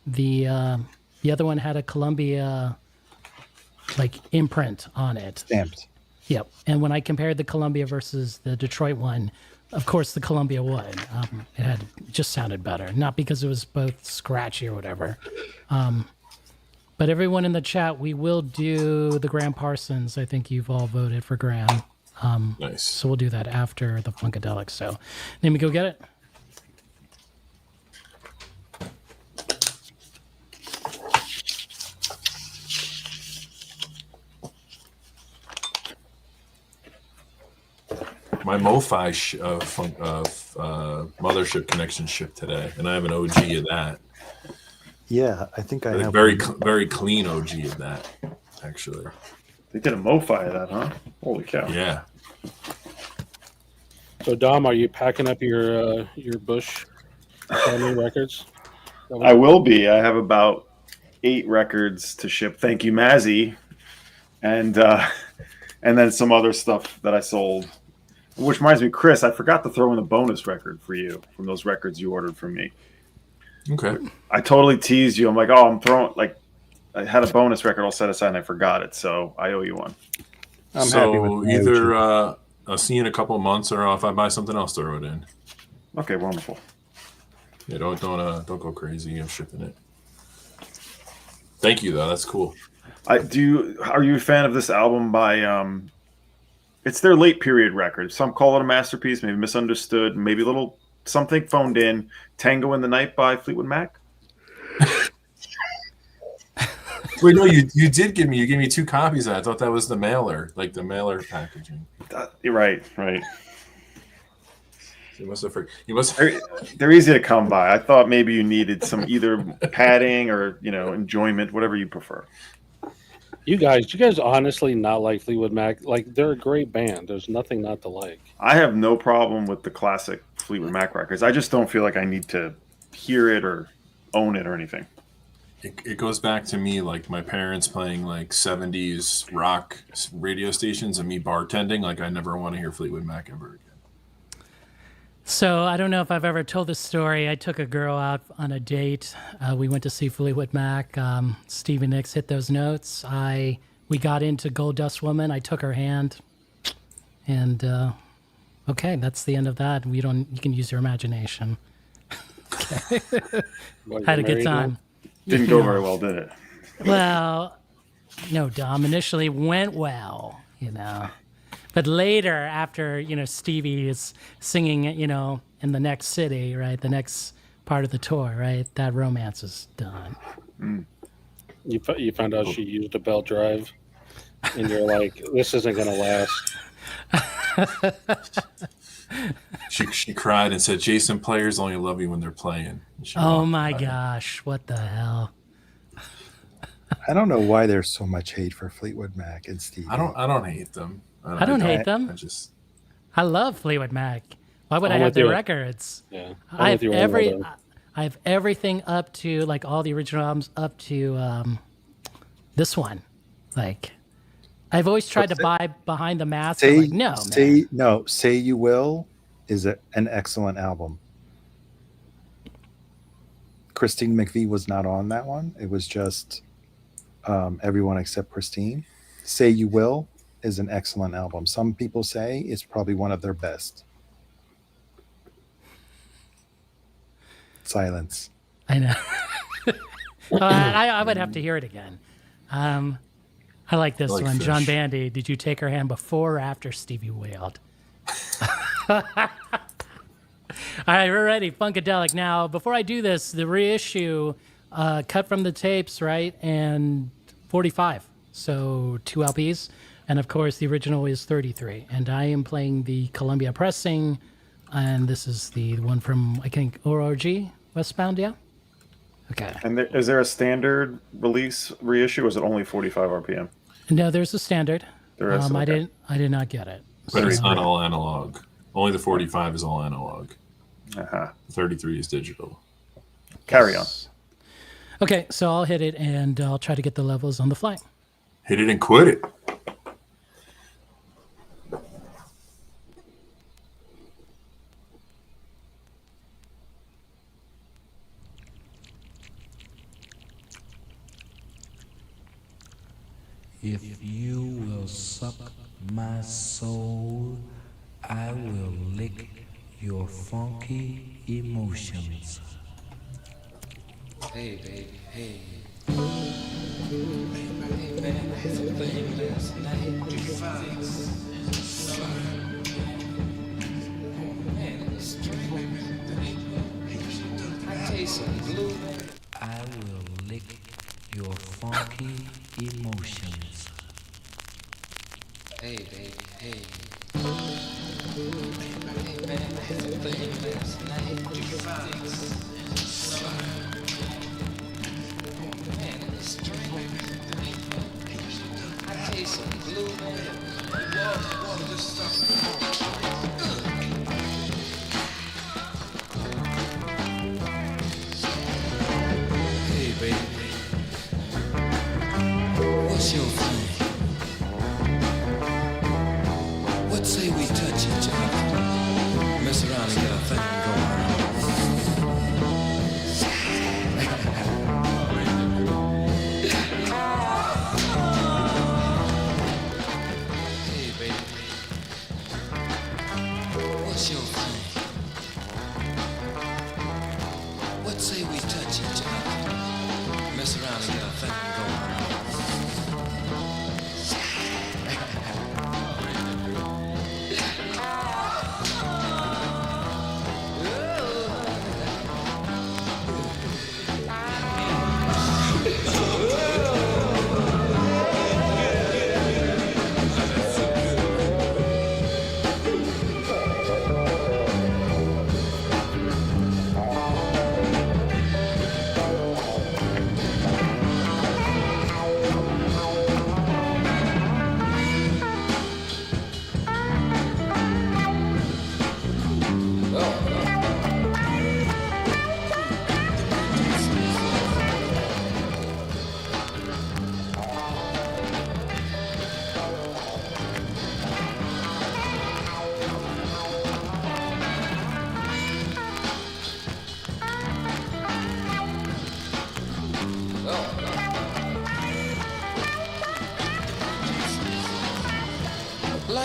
the other one had a Columbia, like, imprint on it. Stamped. Yep. And when I compared the Columbia versus the Detroit one, of course, the Columbia won. It just sounded better, not because it was both scratchy or whatever. But everyone in the chat, we will do the Graham Parsons. I think you've all voted for Graham. Nice. So we'll do that after the Funkadelic. So let me go get it. My MoFi Mothership Connection shipped today, and I have an OG of that. Yeah, I think I have very one. very clean OG of that, actually. They did a MoFi of that, huh? Holy cow. Yeah. So Dom, are you packing up your Bush family records? I will be. I have about 8 records to ship. Thank you, Mazzy. And then some other stuff that I sold. Which reminds me, Chris, I forgot to throw in a bonus record for you from those records you ordered from me. Okay. I totally teased you. I'm like, oh, I'm throwing, like, I had a bonus record all set aside and I forgot it. So I owe you one. I'm happy with So my either OG. I'll see you in a couple of months, or if I buy something else, throw it in. Okay, wonderful. Yeah, don't go crazy. I'm shipping it. Thank you, though. That's cool. Are you a fan of this album by it's their late period record. Some call it a masterpiece, maybe misunderstood, maybe a little something phoned in. Tango in the Night by Fleetwood Mac. Wait, no, you did give me. You gave me 2 copies of that. I thought that was the mailer, like the mailer packaging. You're right. You must have. You must. They're easy to come by. I thought maybe you needed some either padding or enjoyment, whatever you prefer. You guys honestly not like Fleetwood Mac? Like, they're a great band. There's nothing not to like. I have no problem with the classic Fleetwood Mac records. I just don't feel like I need to hear it or own it or anything. It goes back to me, like my parents playing like 70s rock radio stations and me bartending. Like I never want to hear Fleetwood Mac ever again. So I don't know if I've ever told this story. I took a girl out on a date. We went to see Fleetwood Mac. Stevie Nicks hit those notes. We got into Gold Dust Woman. I took her hand, and okay, that's the end of that. You can use your imagination. Okay. Had a good time. Didn't go very well, did it? Well, no, Dom. Initially went well, But later, after, Stevie is singing, in the next city, right? The next part of the tour, right? That romance is done. Mm. You found out she used a belt drive, and you're like, this isn't going to last. She cried and said, Jason, players only love you when they're playing. Oh my gosh, what the hell? I don't know why there's so much hate for Fleetwood Mac and Stevie. I don't hate them. I don't hate them. I love Fleetwood Mac. Why would I have their records? Yeah. I have everything up to, like, all the original albums up to this one. Like, I've always tried to buy Behind the Mask. Say You Will is an excellent album. Christine McVie was not on that one. It was just everyone except Christine. Say You Will is an excellent album. Some people say it's probably one of their best. Silence. I know. I would have to hear it again. I like this one. Fish. John Bandy, did you take her hand before or after Stevie wailed? All right, we're ready. Funkadelic. Now, before I do this, the reissue, cut from the tapes, right? And 45. So 2 LPs. And of course, the original is 33. And I am playing the Columbia pressing. And this is the one from, I think, ORG, Westbound, yeah? Okay. And is there a standard release reissue, or is it only 45 RPM? No, there's a standard. There is. Okay. I did not get it. But it's not all analog. Only the 45 is all analog. Uh-huh. The 33 is digital. Carry on. Okay, so I'll hit it and I'll try to get the levels on the fly. Hit it and quit it. If you will suck my soul, I will lick your funky emotions. Hey, baby, hey. Hey, man, I had some thing last night. Man, it was strange. I taste some glue. I will lick your funky emotions. Hey, baby, hey. Hey, man, I had some thing last night. Man, it was strange. I taste some glue, man. Water just stopped. Hey, baby. What's your thing? What say we touch each other? Mess around and get a thing going on. Hey, baby. What's your thing? What say we touch each other? Mess around and get a thing going on.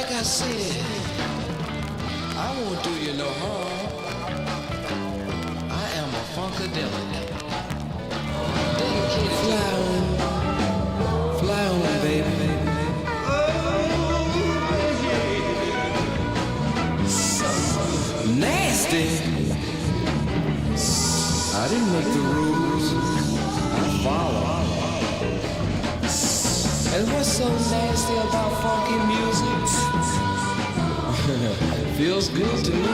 like I said, I won't do you no harm. I am a Funkadelic. Dedicated. Fly on, baby. Nasty. I didn't make the rules. I follow. And what's so nasty about funky music? Feels good to me.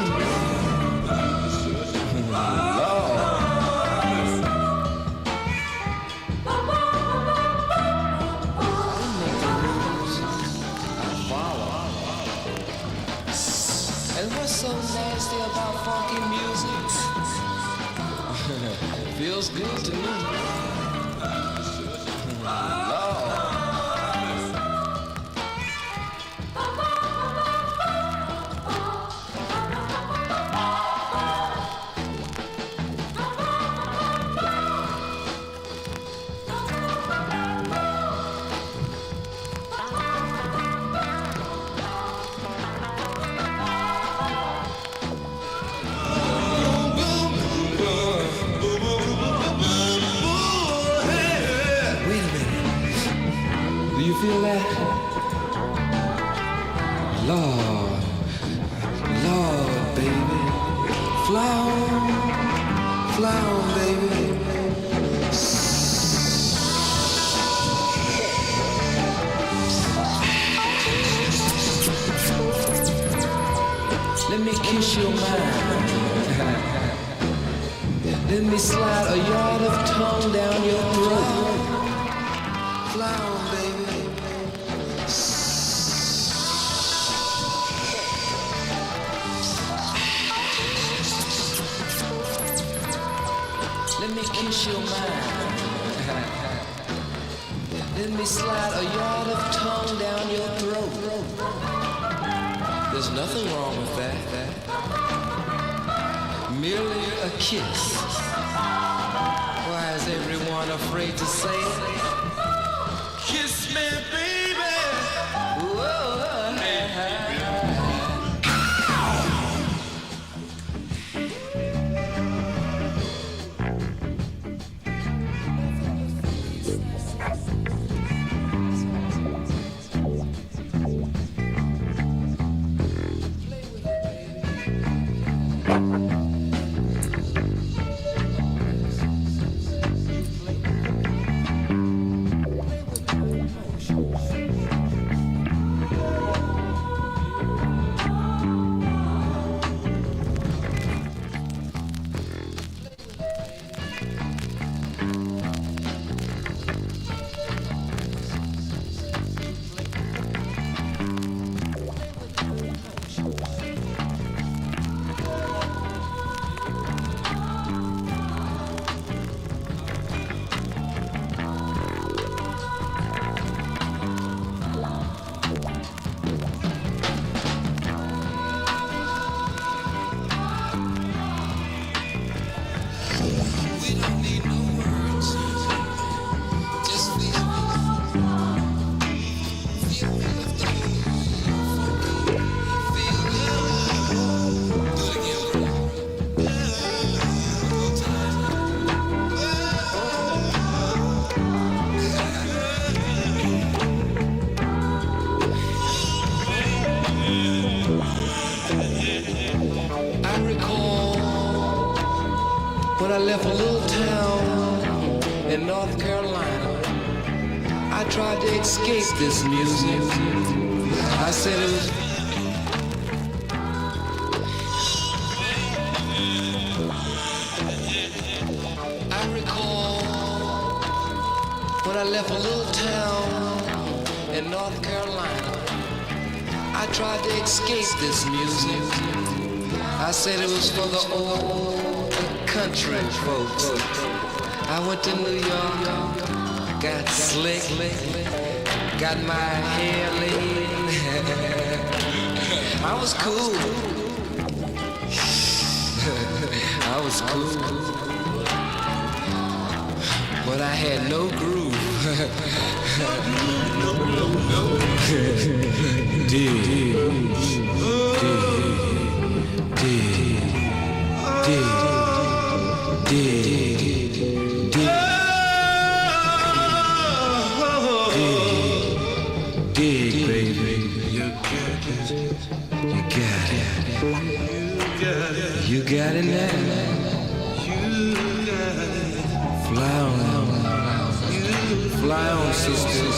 Lord. And what's so nasty about funky music? Feels good to me. Lord. Feel that? Lord, Lord, baby. Fly on, baby. Let me kiss your mind. Let me slide a yard of tongue down your throat. Fly on, baby. Let me kiss your mind. Let me slide a yard of tongue down your throat. There's nothing wrong with that. Merely a kiss. Why is everyone afraid to say it? Kiss me, baby. Whoa. I left a little town in North Carolina. I tried to escape this music. I said it was I recall when I left a little town in North Carolina. I tried to escape this music. I said it was for the old country folks. I went to New York, got slick, got my hair laid. I was cool. I was cool. But I had no groove. Dig, baby. You got it. You got it now. Fly on, sisters.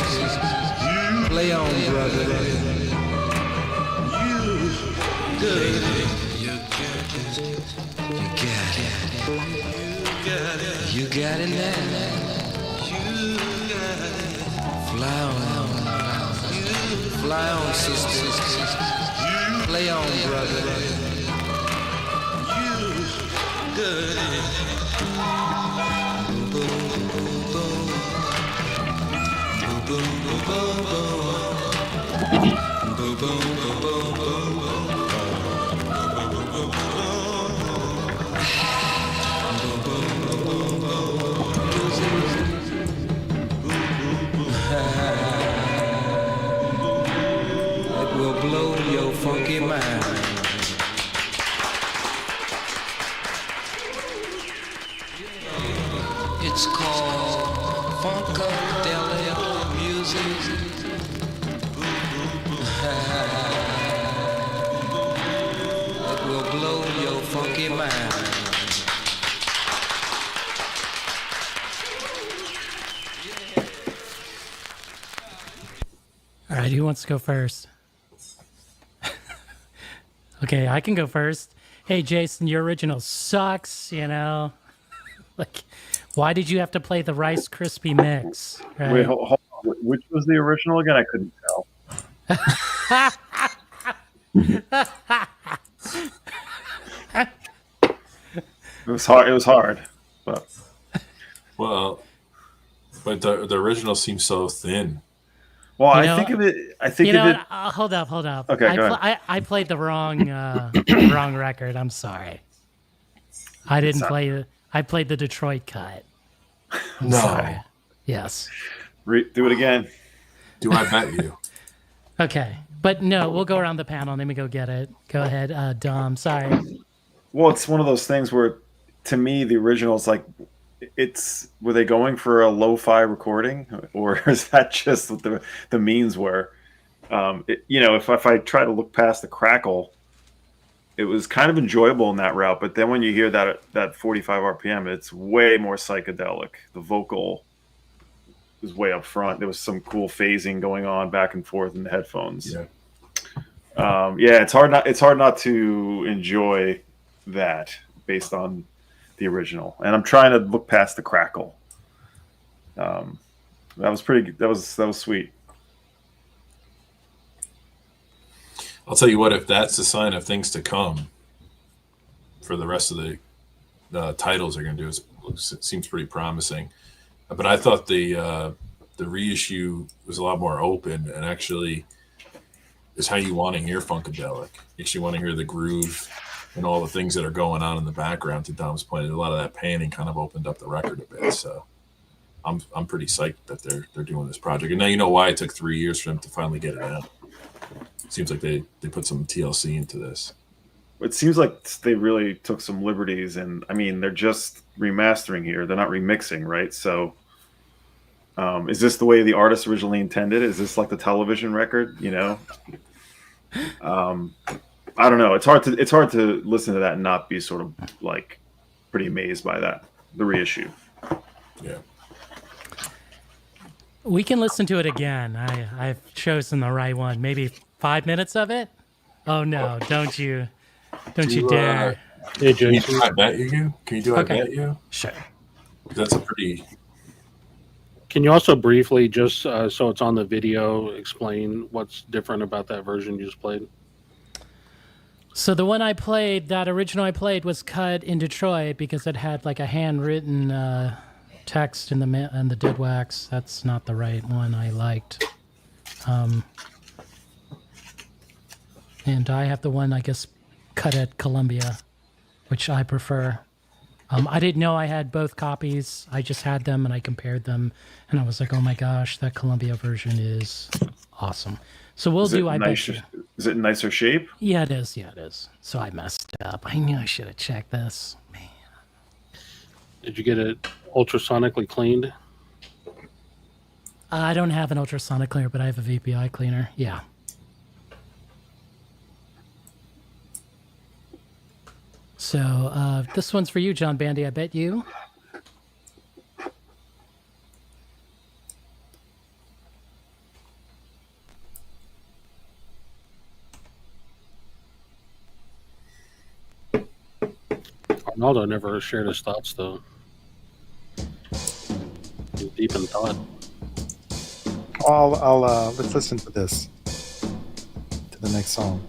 Play on, brother. You got it now. Fly on, sisters. Play on, brother. It will blow your funky mind. It's called Funkadelic music. It will blow your funky mind. All right, who wants to go first? Okay, I can go first. Hey, Jason, your original sucks, you know? Like, why did you have to play the Rice Krispie mix? Right? Wait, hold on. Which was the original again? I couldn't tell. It was hard. It was hard, but Well, but the original seems so thin. well, You I know- think of it. I think You of know it. what? Hold up. Okay, go ahead. I played the wrong wrong record. I'm sorry. I didn't not- play. I played the Detroit cut. I'm No. sorry. Yes. Do it again. Do I bet you? Okay, but no, we'll go around the panel. Let me go get it. Go ahead, Dom. Sorry. Well, it's one of those things where, to me, the original is like, were they going for a lo-fi recording, or is that just what the means were? If I try to look past the crackle, it was kind of enjoyable in that route. But then when you hear that 45 RPM, it's way more psychedelic. The vocal is way up front. There was some cool phasing going on back and forth in the headphones. Yeah. It's hard not to enjoy that based on the original. And I'm trying to look past the crackle. That was sweet. I'll tell you what, if that's a sign of things to come for the rest of the titles they're going to do, it seems pretty promising. But I thought the reissue was a lot more open and actually is how you want to hear Funkadelic. You actually want to hear the groove and all the things that are going on in the background. To Dom's point, a lot of that panning kind of opened up the record a bit. So I'm pretty psyched that they're doing this project. And now you know why it took 3 years for them to finally get it out. It seems like they put some TLC into this. It seems like they really took some liberties, and I mean, they're just remastering here. They're not remixing, right? So is this the way the artist originally intended? Is this like the television record, you know? I don't know. It's hard to listen to that and not be sort of like pretty amazed by that, the reissue. Yeah. We can listen to it again. I've chosen the right one. Maybe 5 minutes of it. Oh no! Don't you dare! Hey, Can you Jason. do I bet you? Can you do Okay. I bet you? Sure. That's a pretty. Can you also briefly, just so it's on the video, explain what's different about that version you just played? So the one I played, that original I played, was cut in Detroit because it had like a handwritten text in the dead wax. That's not the right one I liked. And I have the one, I guess, cut at Columbia, which I prefer. I didn't know I had both copies. I just had them and I compared them, and I was like, oh my gosh, that Columbia version is awesome. So we'll do I Bet You. Is it in nicer shape? Yeah, it is. Yeah, it is. So I messed up. I knew I should have checked this. Man. Did you get it ultrasonically cleaned? I don't have an ultrasonic cleaner, but I have a VPI cleaner. Yeah. So this one's for you, John Bandy. I bet you. Arnaldo never shared his thoughts, though. He's deep in thought. I'll let's listen to this. To the next song.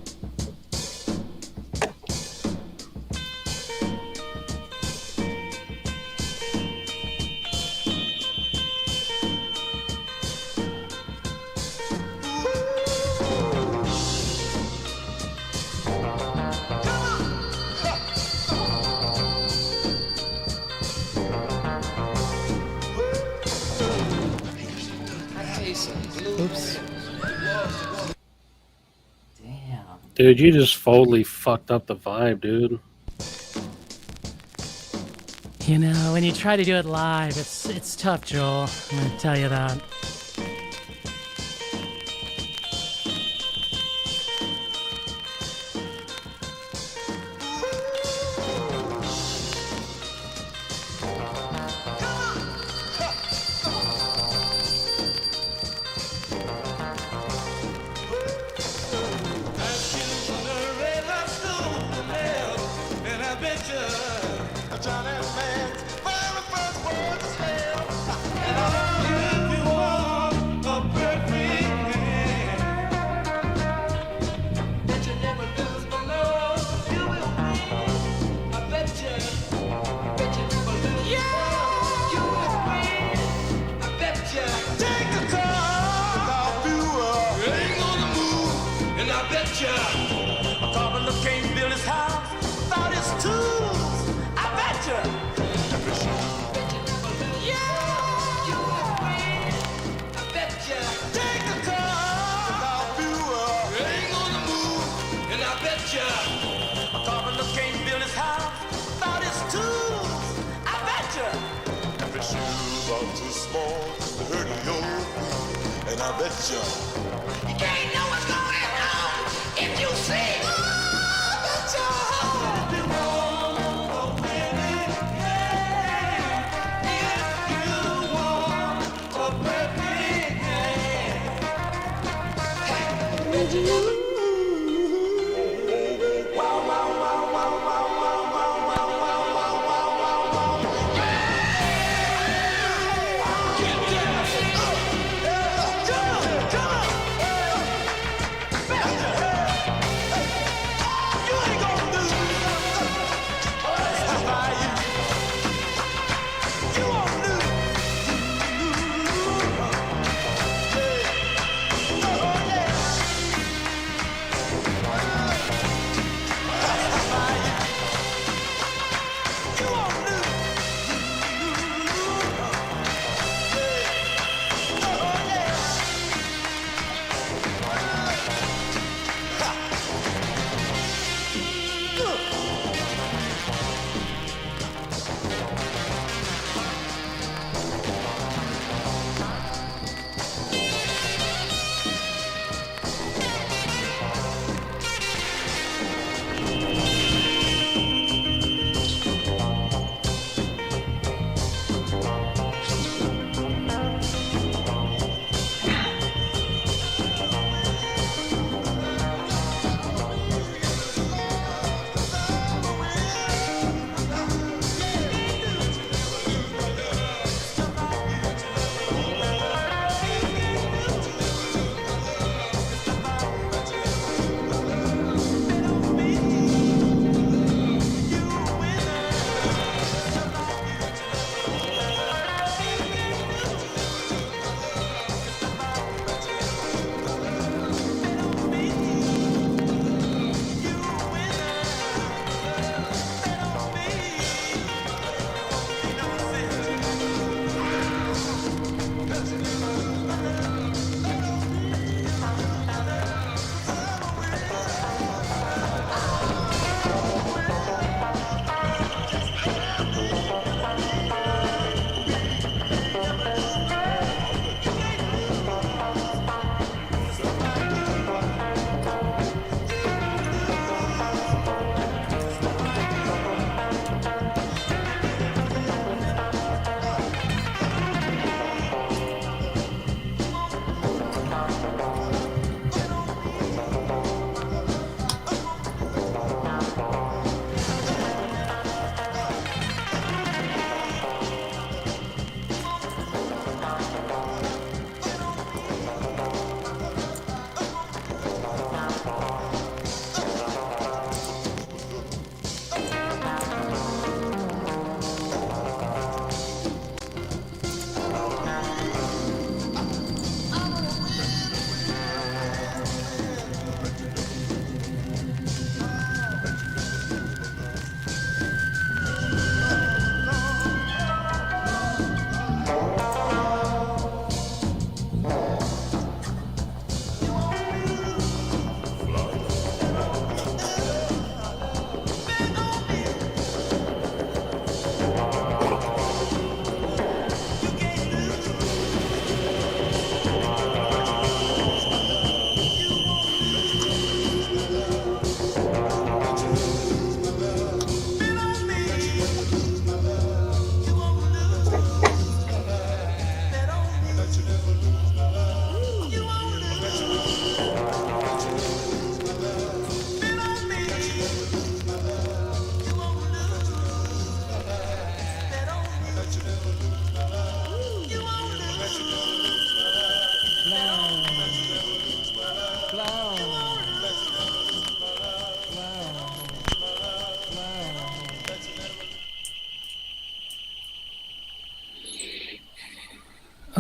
Oops. Damn. Dude, you just fully fucked up the vibe, dude. You know, when you try to do it live, it's tough, Joel. I'm gonna tell you that.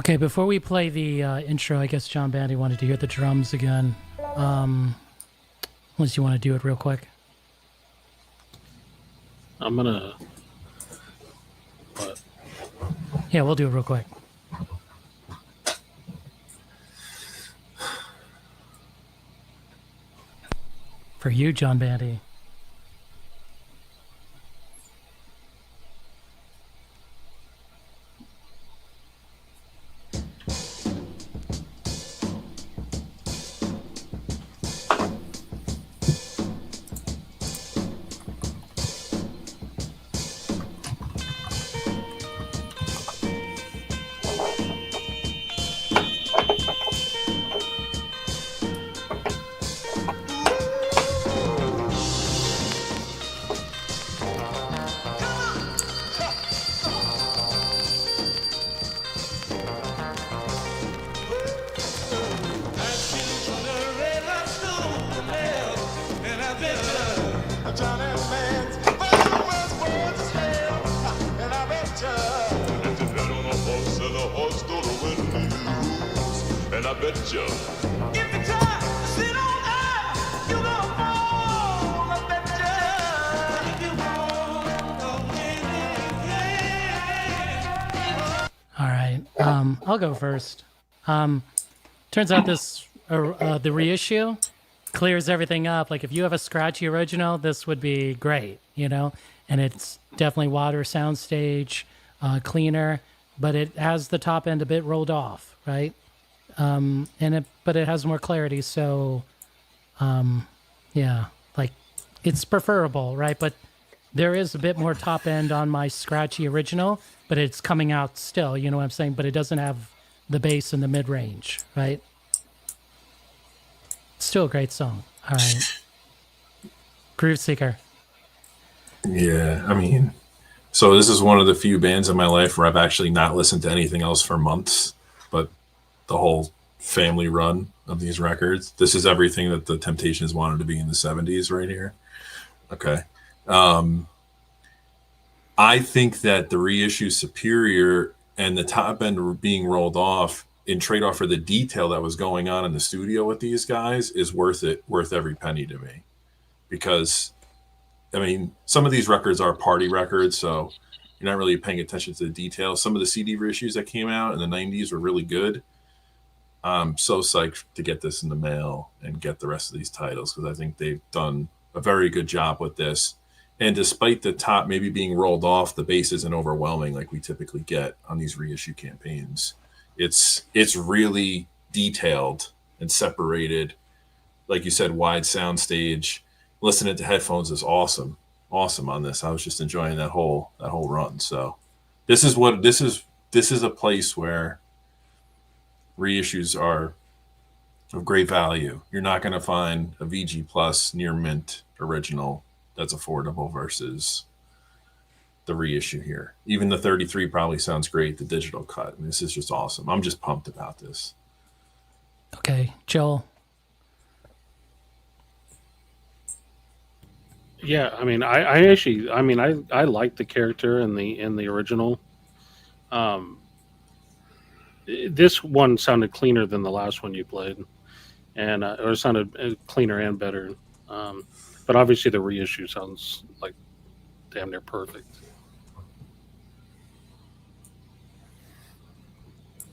Okay, before we play the intro, I guess John Bandy wanted to hear the drums again. Unless you want to do it real quick. I'm gonna. What? Yeah, we'll do it real quick. For you, John Bandy. I'll go first. Turns out this the reissue clears everything up. Like if you have a scratchy original, this would be great, you know. And it's definitely water soundstage, cleaner, but it has the top end a bit rolled off, right? But it has more clarity. So, yeah, like it's preferable, right? But there is a bit more top end on my scratchy original, but it's coming out still, you know what I'm saying? But it doesn't have the bass in the mid range, right? Still a great song. All right. Groove Seeker. Yeah, I mean, so this is one of the few bands in my life where I've actually not listened to anything else for months, but the whole family run of these records. This is everything that the Temptations wanted to be in the 70s right here. Okay. I think that the reissue Superior and the top end being rolled off in trade-off for the detail that was going on in the studio with these guys is worth every penny to me. Because, I mean, some of these records are party records, so you're not really paying attention to the details. Some of the CD reissues that came out in the 90s were really good. I'm so psyched to get this in the mail and get the rest of these titles because I think they've done a very good job with this. And despite the top maybe being rolled off, the bass isn't overwhelming like we typically get on these reissue campaigns. It's really detailed and separated. Like you said, wide soundstage. Listening to headphones is awesome on this. I was just enjoying that whole run. So this is a place where reissues are of great value. You're not going to find a VG Plus near mint original that's affordable versus the reissue here. Even the 33 probably sounds great, the digital cut. I mean, this is just awesome. I'm just pumped about this. Okay, Joel. Yeah, I mean, I like the character in the original. This one sounded cleaner than the last one you played, and or it sounded cleaner and better. But obviously, the reissue sounds like damn near perfect.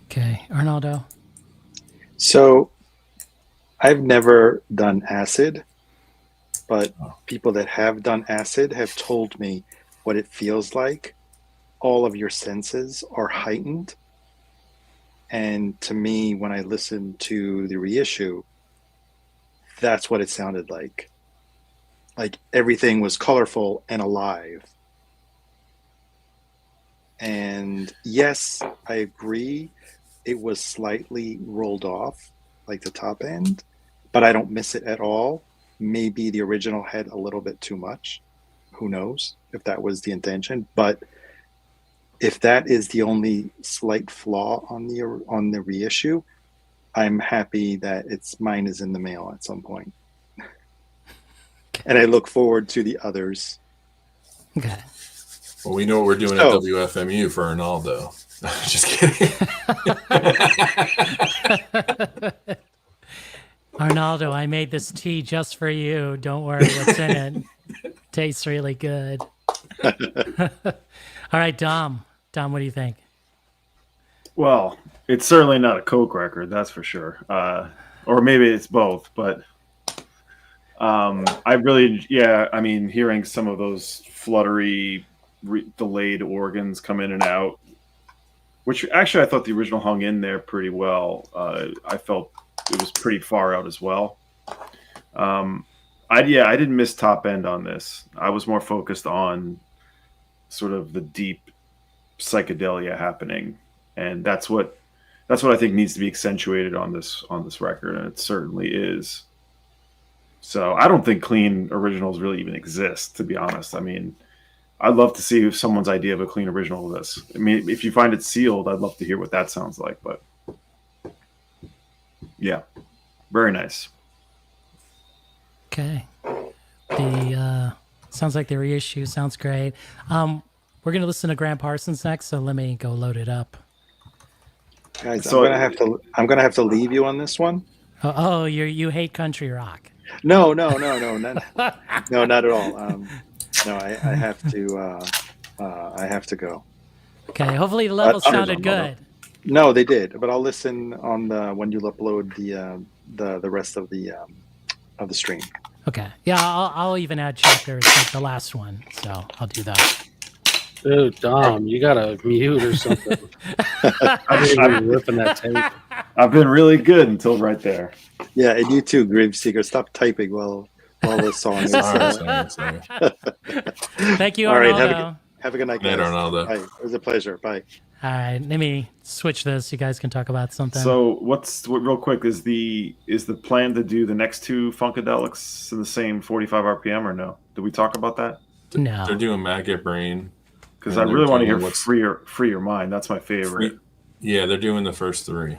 Okay, Arnaldo. So, I've never done acid, but people that have done acid have told me what it feels like. All of your senses are heightened. And to me, when I listened to the reissue, that's what it sounded like. Like everything was colorful and alive. And yes, I agree. It was slightly rolled off, like the top end, but I don't miss it at all. Maybe the original had a little bit too much. Who knows if that was the intention? But if that is the only slight flaw on the reissue, I'm happy that mine is in the mail at some point. And I look forward to the others. Okay. Well, we know what we're doing at WFMU for Arnaldo. Just kidding. Arnaldo, I made this tea just for you. Don't worry what's in it. Tastes really good. All right, Dom. Dom, what do you think? Well, it's certainly not a Coke record, that's for sure. Or maybe it's both, but I really, I mean, hearing some of those fluttery, delayed organs come in and out, which actually I thought the original hung in there pretty well. I felt it was pretty far out as well. I didn't miss top end on this. I was more focused on sort of the deep psychedelia happening, and that's what I think needs to be accentuated on this record, and it certainly is. So I don't think clean originals really even exist, to be honest. I mean, I'd love to see someone's idea of a clean original of this. I mean, if you find it sealed, I'd love to hear what that sounds like. But yeah, very nice. Okay. The sounds like the reissue sounds great. We're gonna listen to Graham Parsons next, so let me go load it up. Guys, So- I'm gonna have to leave you on this one. Oh, you hate country rock. No, not at all. No, I have to. I have to go. Okay, hopefully the level sounded good. No, they did, but I'll listen on when you upload the rest of the stream. Okay, yeah, I'll even add chapters like the last one, so I'll do that. Dude, Dom, you gotta mute or something. I've been ripping that tape. I've been really good until right there. Yeah, and you too, Grave Seeker. Stop typing while the song is. Sorry. Thank you, All right, Arnaldo. have a good night, Good guys. night, Arnaldo. Bye. It was a pleasure. Bye. All right, let me switch this. You guys can talk about something. So real quick, is the plan to do the next two Funkadelics in the same 45 RPM or no? Did we talk about that? No. They're doing Maggot Brain. Because And I they're really want to doing hear Free Your Mind. That's my favorite. Yeah, they're doing the first three.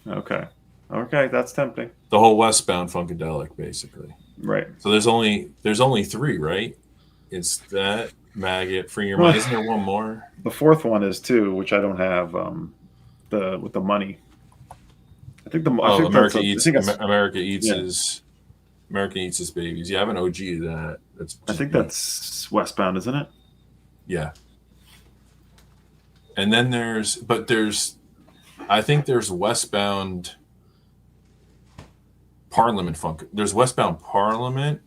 Okay, that's tempting. The whole Westbound Funkadelic, basically. Right. So there's only three, right? It's that Maggot, Free Your Mind. Isn't there one more? The fourth one is too, which I don't have. With the money. I think America Eats Yeah. His Babies. Yeah, I have an OG of that. I think that's Westbound, isn't it? Yeah. And then I think there's Westbound Parliament Funk. There's Westbound Parliament.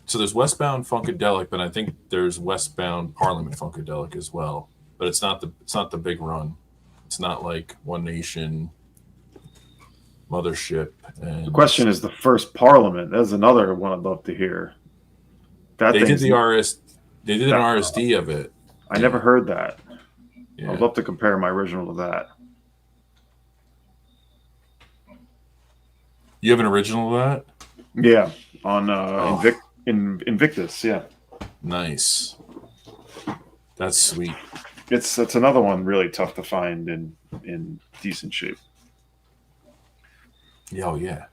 So there's Westbound Funkadelic, but I think there's Westbound Parliament Funkadelic as well. But it's not the big run. It's not like One Nation, Mothership. And The question is the first Parliament. That's another one I'd love to hear. they did an RSD of it. I never heard that. Yeah. I'd love to compare my original to that. You have an original of that? Yeah, on Invictus. Yeah, Nice. That's sweet. it's another one really tough to find in decent shape. Yeah, oh yeah.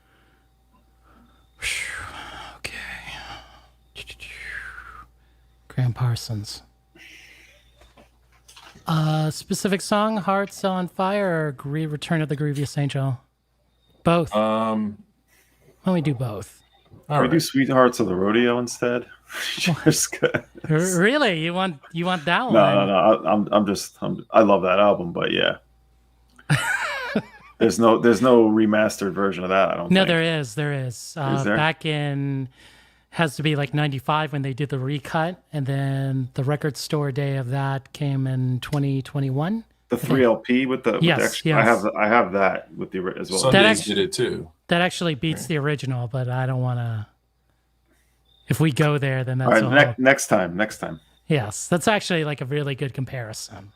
Okay. Graham Parsons. Specific song, Hearts on Fire or Return of the Grievous Angel? Both. Why don't we do both? All Can we right. do Sweethearts of the Rodeo instead? Just good. Really? You want that one? No. I love that album, but yeah. There's no remastered version of that. I don't No, think. there is. Is there? Back in has to be like 95 when they did the recut, and then the record store day of that came in 2021. The 3LP with the Yes, with the extra, yes. I have that with the as well. Sundays did it too. That actually beats the original, but I don't want to. If we go there, then that's All right, all. next time. Yes, that's actually like a really good comparison.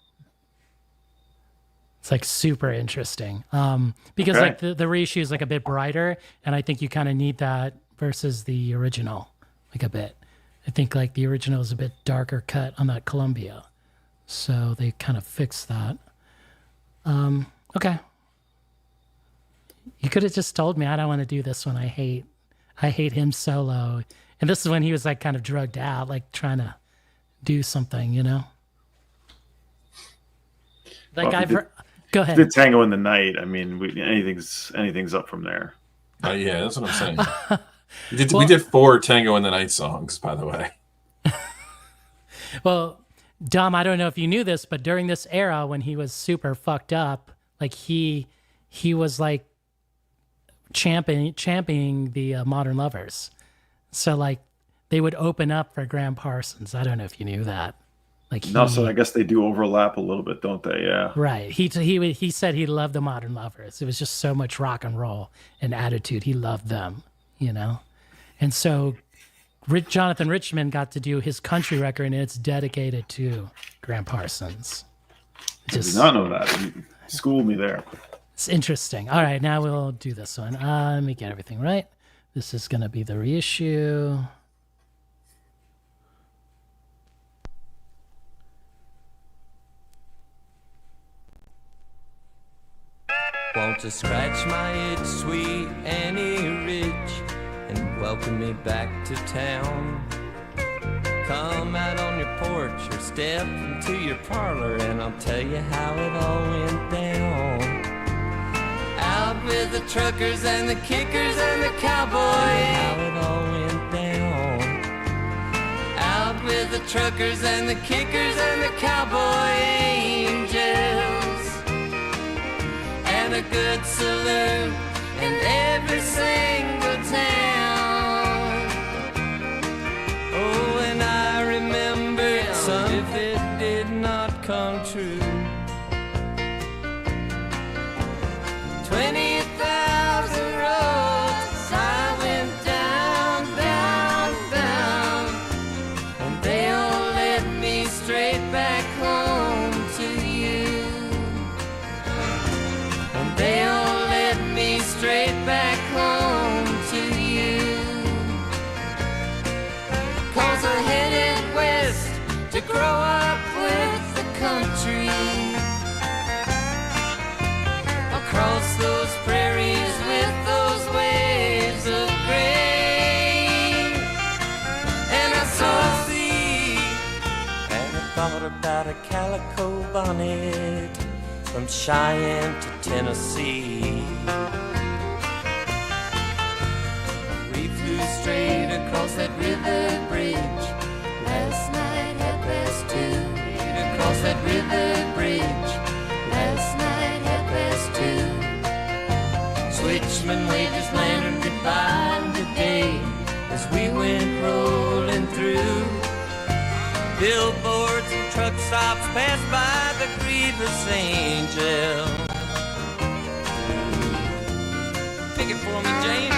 It's like super interesting because Okay. like the reissue is like a bit brighter, and I think you kind of need that versus the original like a bit. I think like the original is a bit darker cut on that Columbia, so they kind of fixed that. Okay, you could have just told me I don't want to do this one. I hate him solo, and this is when he was like kind of drugged out, like trying to do something, you know. Like Well, I've heard. Go ahead. Did Tango in the Night. I mean, anything's up from there. Yeah, that's what I'm saying. We did 4 Tango in the Night songs, by the way. Well, Dom, I don't know if you knew this, but during this era when he was super fucked up, like he was like championing the Modern Lovers. So like they would open up for Graham Parsons. I don't know if you knew that. Like No, so I guess they do overlap a little bit, don't they? Yeah. Right. He said he loved the Modern Lovers. It was just so much rock and roll and attitude. He loved them, you know? And so Jonathan Richman got to do his country record, and it's dedicated to Graham Parsons. I did not know that. You schooled me there. It's interesting. All right, now we'll do this one. Let me get everything right. This is going to be the reissue. Want to scratch my itch, sweet Annie Ridge, and welcome me back to town. Come out on your porch or step into your parlor, and I'll tell you how it all went down. Out with the truckers and the kickers and the cowboys, how it all went down. Out with the truckers and the kickers and the cowboy angels, and a good saloon in every single town. Oh, and I remember some if it did not come true. 20,000 roads I went down, down, down, and they all led me straight back home to you. And they all led me straight back home to you. 'Cause I headed west to grow up with the country, across those prairies with those waves of grain. And I saw the sea, and I thought about a calico bonnet from Cheyenne to Tennessee. We flew straight across that river bridge last night at past 2. Across that river bridge last night at past 2. Switchman waved his lantern goodbye today as we went rolling through. Billboards and truck stops passed by the Grievous angel. Pick it for me, James.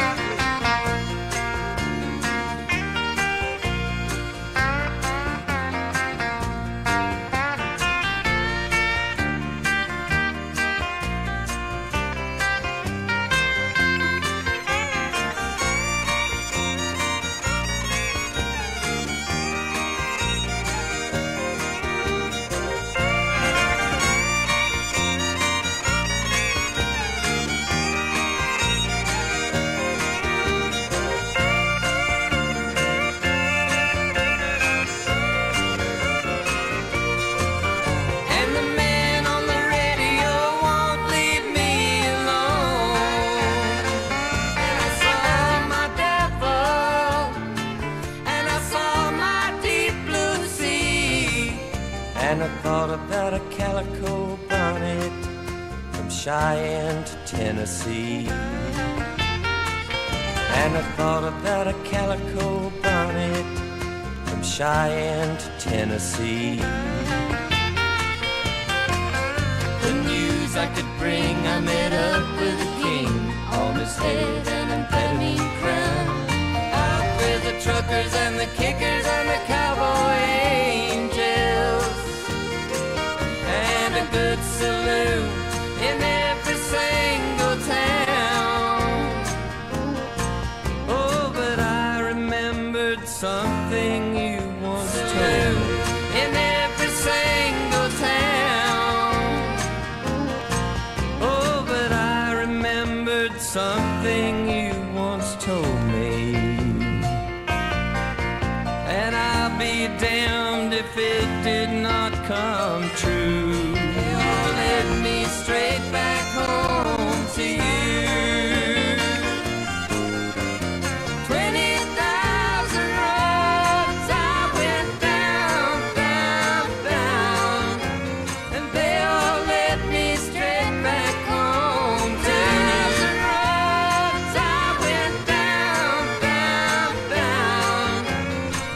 Cheyenne to Tennessee, and I thought about a calico bonnet from Cheyenne to Tennessee. The news I could bring, I met up with a king on his head and amphetamine crown. Out with the truckers and the kickers and the cowboy angels, and a good saloon in every single town. Oh, but I remembered something you once told in every single town. Oh, but I remembered something you once told me, and I'll be damned if it did not come true. led me straight back home to you. 20,000 roads I went down, down, down, and they all led me straight back home to you. 20,000 roads I went down, down, down,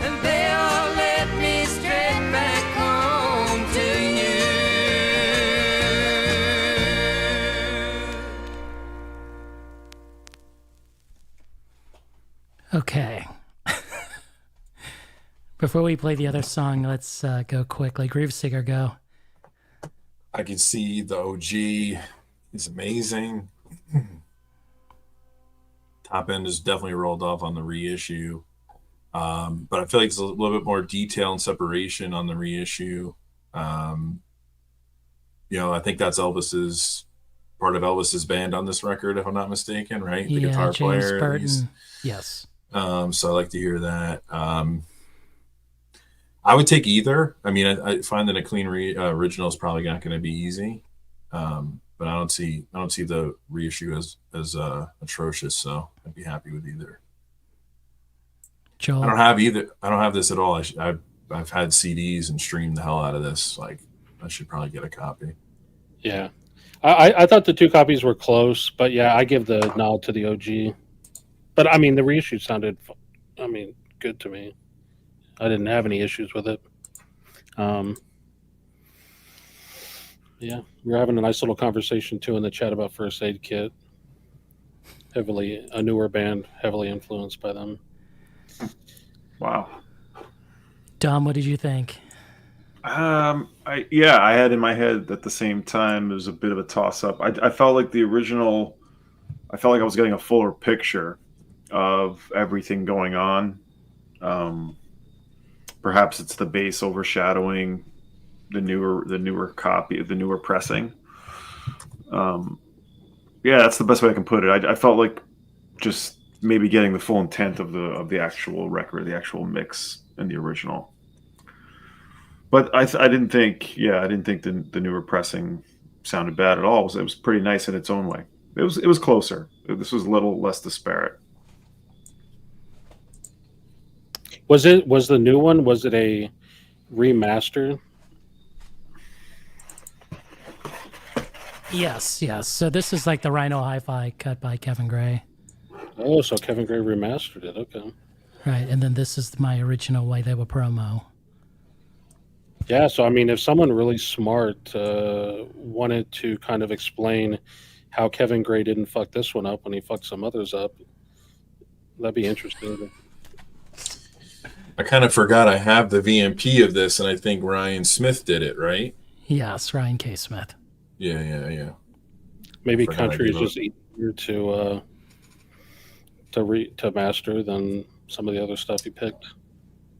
and they all led me straight back home to you. Okay. Before we play the other song, let's go quickly. Groove Singer, go. I can see the OG is amazing. Top end is definitely rolled off on the reissue. But I feel like there's a little bit more detail and separation on the reissue. I think that's part of Elvis's band on this record, if I'm not mistaken, right? The guitar James player. Burton. Yes. So I like to hear that. I would take either. I mean, I find that a clean original is probably not going to be easy. But I don't see the reissue as atrocious. So I'd be happy with either. Joel. I don't have either. I don't have this at all. I've had CDs and streamed the hell out of this. Like, I should probably get a copy. Yeah. I thought the two copies were close, but yeah, I give the nod to the OG. But I mean, the reissue sounded, good to me. I didn't have any issues with it. Yeah, we were having a nice little conversation too in the chat about First Aid Kit. A newer band, heavily influenced by them. Wow. Dom, what did you think? I had in my head at the same time it was a bit of a toss up. I felt like the original. I felt like I was getting a fuller picture of everything going on. Perhaps it's the bass overshadowing the newer copy, the newer pressing. That's the best way I can put it. I felt like just maybe getting the full intent of the actual record, the actual mix in the original. But I didn't think the newer pressing sounded bad at all. It was pretty nice in its own way. It was closer. This was a little less disparate. Was the new one? Was it a remaster? Yes. So this is like the Rhino hi-fi cut by Kevin Gray. Oh, so Kevin Gray remastered it. Okay. Right, and then this is my original White Label promo. Yeah, so I mean, if someone really smart wanted to kind of explain how Kevin Gray didn't fuck this one up when he fucked some others up, that'd be interesting. I kind of forgot I have the VMP of this, and I think Ryan Smith did it, right? Yes, Ryan K. Smith. Yeah. Maybe country is just easier to master than some of the other stuff he picked.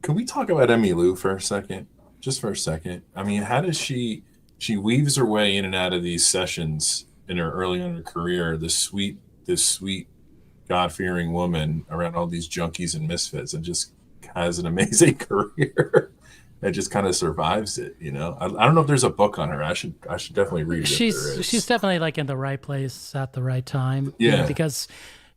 Can we talk about Emmylou for a second? Just for a second. I mean, how does she weaves her way in and out of these sessions in her early in her career, this sweet God-fearing woman around all these junkies and misfits, and just has an amazing career that just kind of survives it, I don't know if there's a book on her. I should definitely read it. She's definitely like in the right place at the right time. Yeah. Because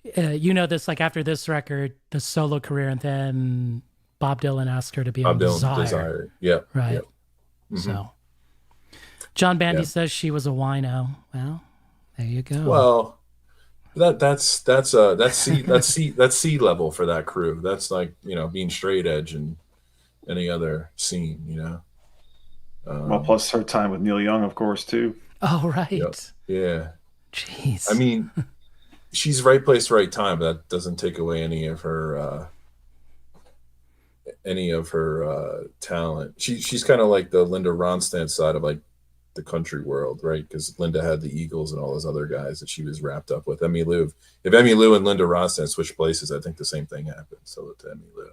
this, like after this record, the solo career, and then Bob Dylan asked her to be on Desire. Yeah. Right. Yep. Mm-hmm. So John Bandy says she was a wino. Well, there you go. Well, that's sea level for that crew. That's like, being straight edge and any other scene, Well, plus her time with Neil Young, of course, too. Oh, right. Yep. Yeah. Jeez. I mean, she's right place, right time, but that doesn't take away any of her talent. She's kind of like the Linda Ronstadt side of like the country world, right? Because Linda had the Eagles and all those other guys that she was wrapped up with. Emmylou, if Emmylou and Linda Ronstadt switched places, I think the same thing happened. So to Emmylou.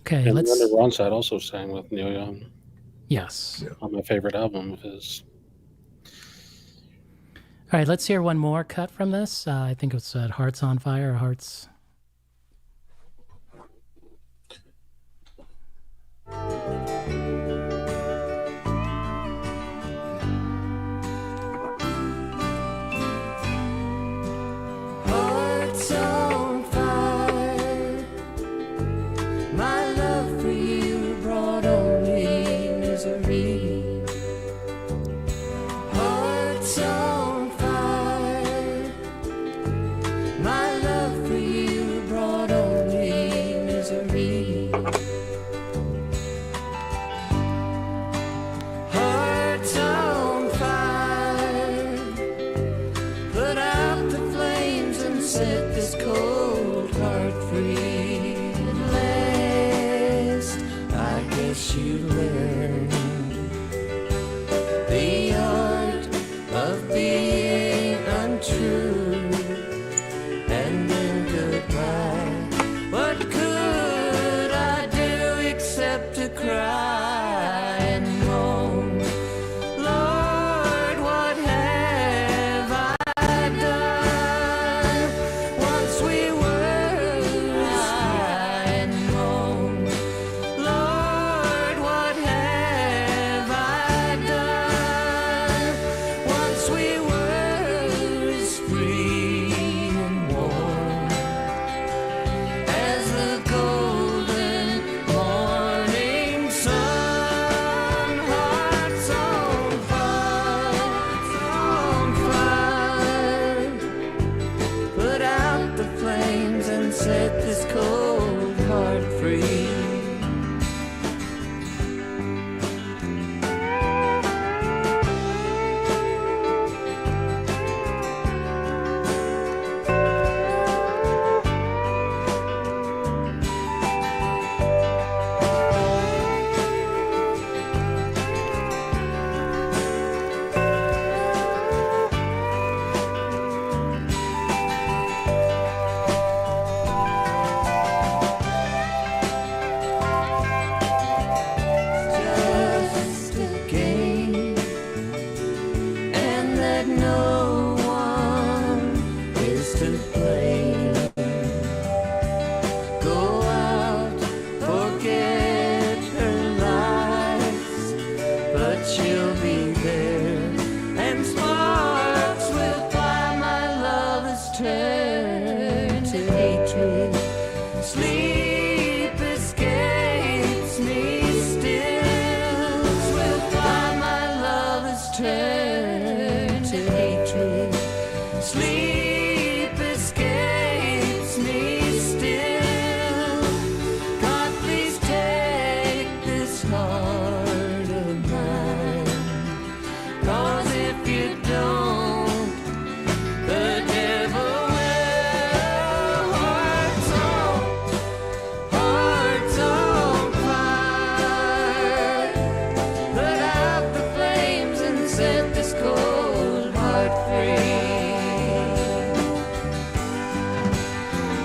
Okay, and Linda Ronstadt also sang with Neil Young. Yes. On my favorite album of his. All right, let's hear one more cut from this. I think it's Hearts on Fire or Hearts. free. Just a game, and that no one is to blame. Go out, forget her lies, but she'll be there, and sparks will fly. My love has turned to hatred. Sleep escapes me still. Will fly. My love has turned to hatred. Sleep escapes me still. God, please take this heart of mine. 'Cause if you don't, the devil will. Hearts on fire. Put out the flames and set this cold heart free.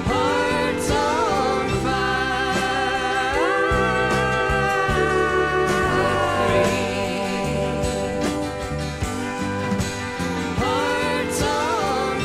Hearts on fire. Hearts on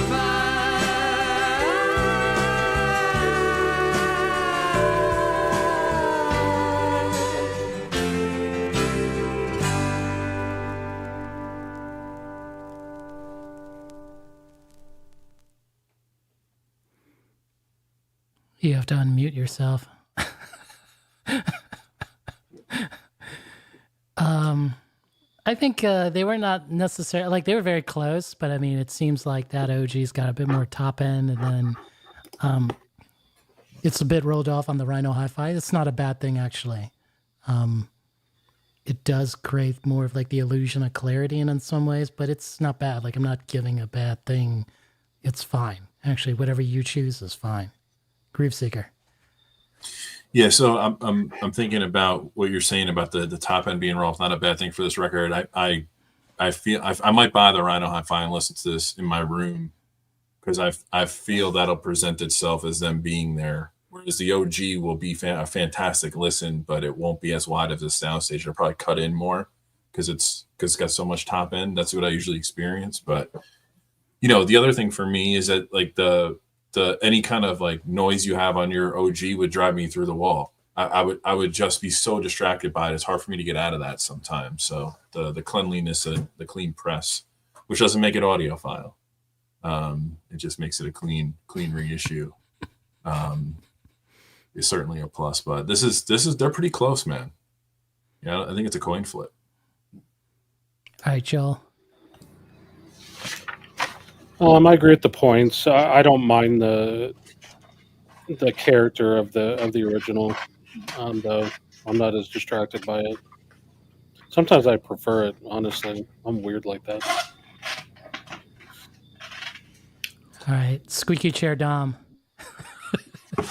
You have to unmute yourself. I think they were not necessarily like they were very close, but I mean, it seems like that OG's got a bit more top end, and then it's a bit rolled off on the Rhino hi-fi. It's not a bad thing actually. It does create more of like the illusion of clarity in some ways, but it's not bad. Like I'm not giving a bad thing. It's fine. Actually, whatever you choose is fine. Groove Seeker. Yeah, so I'm thinking about what you're saying about the top end being rough. Not a bad thing for this record. I feel I might buy the Rhino hi-fi and listen to this in my room because I feel that'll present itself as them being there. Whereas the OG will be a fantastic listen, but it won't be as wide of the soundstage. It'll probably cut in more because it's got so much top end. That's what I usually experience. But the other thing for me is that like the any kind of like noise you have on your OG would drive me through the wall. I would just be so distracted by it. It's hard for me to get out of that sometimes. So the cleanliness of the clean press, which doesn't make it audiophile, it just makes it a clean reissue. Is certainly a plus. But this is they're pretty close, man. Yeah, I think it's a coin flip. All right, Joel. I agree with the points. I don't mind the character of the original, though I'm not as distracted by it. Sometimes I prefer it. Honestly, I'm weird like that. All right, squeaky chair Dom. I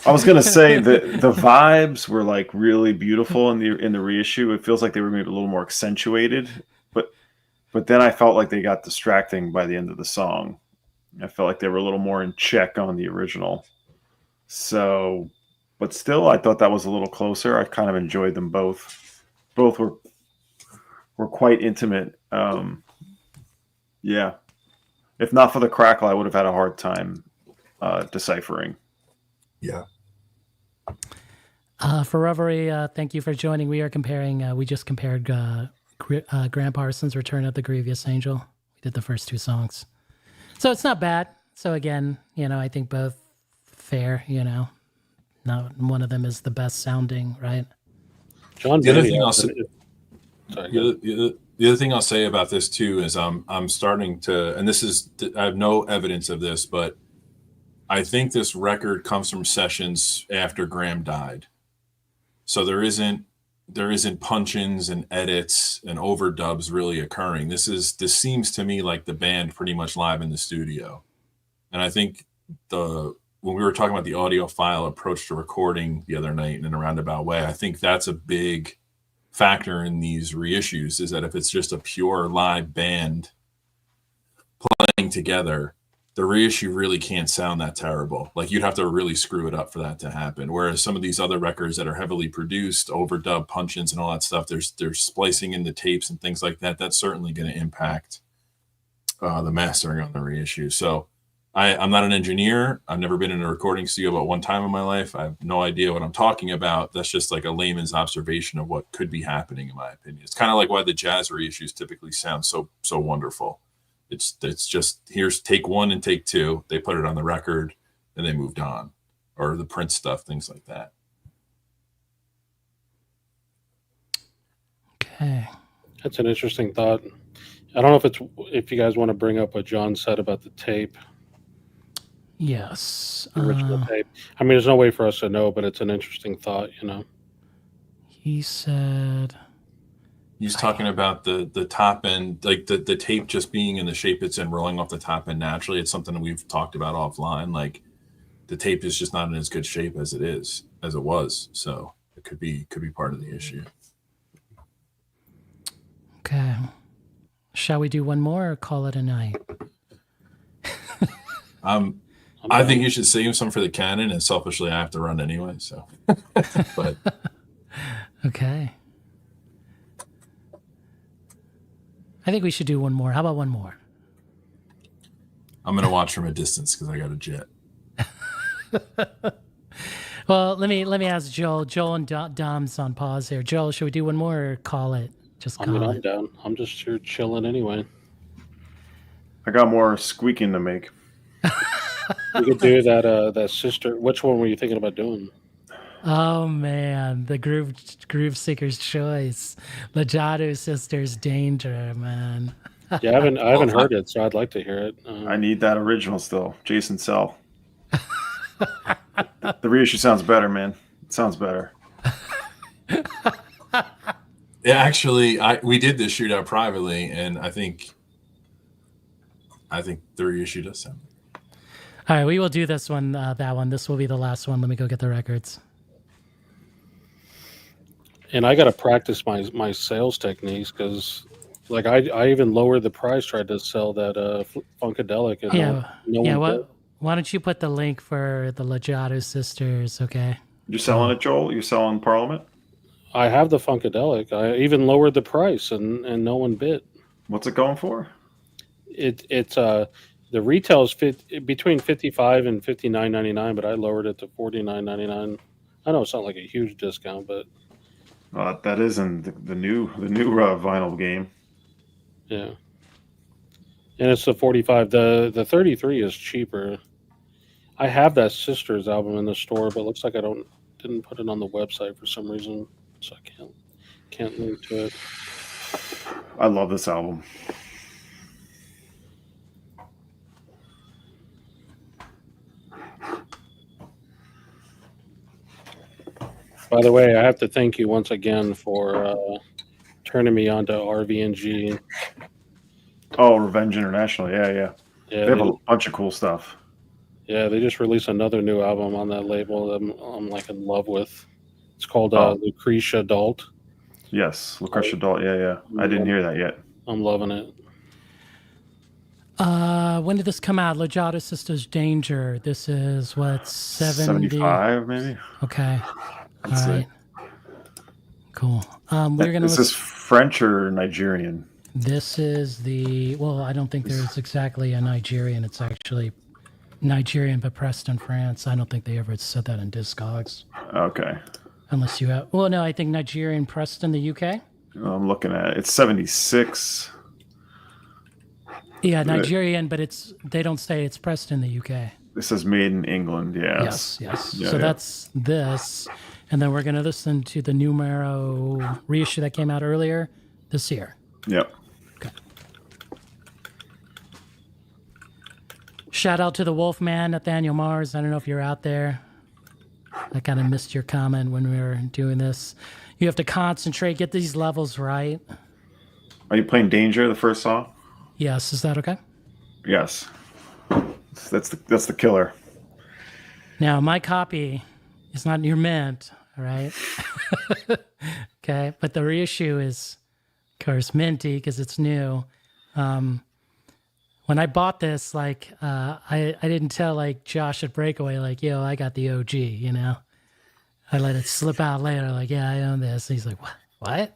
was gonna say the vibes were like really beautiful in the reissue. It feels like they were maybe a little more accentuated, but then I felt like they got distracting by the end of the song. I felt like they were a little more in check on the original. So, but still, I thought that was a little closer. I kind of enjoyed them both. Both were quite intimate. Yeah. If not for the crackle, I would have had a hard time deciphering. Yeah. For Reverie, thank you for joining. We are comparing. We just compared Graham Parsons' Return of the Grievous Angel. We did the first two songs, so it's not bad. So again, I think both fair. Not one of them is the best sounding, right? John. The other thing I'll say. The other thing I'll say about this too is I'm starting to, and this is I have no evidence of this, but I think this record comes from sessions after Graham died. So there isn't punch-ins and edits and overdubs really occurring. This seems to me like the band pretty much live in the studio. And I think when we were talking about the audiophile approach to recording the other night in a roundabout way, I think that's a big factor in these reissues, is that if it's just a pure live band playing together, the reissue really can't sound that terrible. Like, you'd have to really screw it up for that to happen. Whereas some of these other records that are heavily produced, overdub, punch-ins and all that stuff, there's splicing in the tapes and things like that. That's certainly going to impact the mastering on the reissue. So I'm not an engineer. I've never been in a recording studio but one time in my life. I have no idea what I'm talking about. That's just like a layman's observation of what could be happening, in my opinion. It's kind of like why the jazz reissues typically sound so wonderful. It's just, here's take one and take two. They put it on the record and they moved on, or the Prince stuff, things like that. Okay. That's an interesting thought. I don't know if you guys want to bring up what John said about the tape, Yes. the original tape. I mean, there's no way for us to know, but it's an interesting thought, you know. He said... He's talking about the top end, like the tape just being in the shape it's in, rolling off the top end naturally. It's something that we've talked about offline. Like, the tape is just not in as good shape as it was. So it could be part of the issue. Okay. Shall we do one more or call it a night? I think you should save some for the canon, and selfishly I have to run anyway. So, but okay. I think we should do one more. How about one more? I'm going to watch from a distance because I got a jet. Well, let me ask Joel. Joel and Dom's on pause here. Joel, should we do one more or call it? Just call I'm it. down. I'm just here chilling anyway. I got more squeaking to make. We could do that sister. Which one were you thinking about doing? Oh man, the Groove Seeker's Choice, Lijadu Sisters, Danger, man. Yeah, I haven't heard it, so I'd like to hear it. I need that original still. Jason Sell. The reissue sounds better, man. It sounds better. Yeah, actually, we did this shootout privately, and I think the reissue does sound. All right, we will do this one, that one. This will be the last one. Let me go get the records. And I got to practice my sales techniques because, like, I even lowered the price, tried to sell that Funkadelic. And why don't you put the link for the Lijadu Sisters, okay? You're selling it, Joel? You're selling Parliament? I have the Funkadelic. I even lowered the price, and no one bid. What's it going for? It's the retail is between $55 and $59.99, but I lowered it to $49.99. I know it's not like a huge discount, but that is in the new vinyl game. Yeah, and it's the 45. The 33 is cheaper. I have that Sisters album in the store, but it looks like I didn't put it on the website for some reason, so I can't link to it. I love this album. By the way, I have to thank you once again for turning me on to RVNG. Oh, Revenge International. Yeah. Yeah, they have a bunch of cool stuff. Yeah, they just released another new album on that label that I'm like in love with. It's called Lucretia Adult. Yes, Lucretia Adult. Yeah. I didn't hear that yet. I'm loving it. When did this come out? Lijadu Sisters, Danger. This is what, 75 maybe? Okay. All Let's right. see. Cool. We're gonna. This is French or Nigerian? This is I don't think there's exactly a Nigerian. It's actually Nigerian, but pressed in France. I don't think they ever said that in Discogs. Okay. Unless you have. Well, no, I think Nigerian pressed in the UK. I'm looking at it. It's 76. Yeah, Nigerian, but they don't say it's pressed in the UK. This says made in England. Yeah. Yes. Yeah, so that's this. And then we're going to listen to the Numero reissue that came out earlier this year. Yep. Okay. Shout out to the Wolfman, Nathaniel Mars. I don't know if you're out there. I kind of missed your comment when we were doing this. You have to concentrate, get these levels right. Are you playing Danger, the first song? Yes, is that okay? Yes. That's the killer. Now, my copy is not your mint, all right? Okay, but the reissue is, of course, minty because it's new. When I bought this, like, I didn't tell, like, Josh at Breakaway, like, yo, I got the OG, you know? I let it slip out later, like, yeah, I own this. And he's like, what?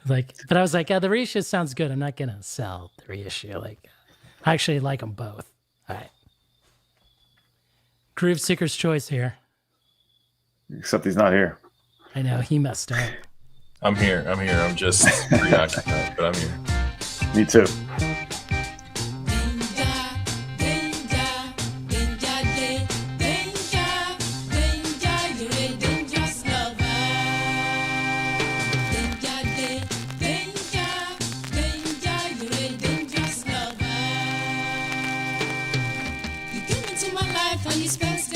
Like, but I was like, the reissue sounds good. I'm not going to sell the reissue. Like, I actually like them both. All right. Groove Seeker's choice here. Except he's not here. I know, he messed up. I'm here. I'm just preoccupied, but I'm here. Me too. Danger.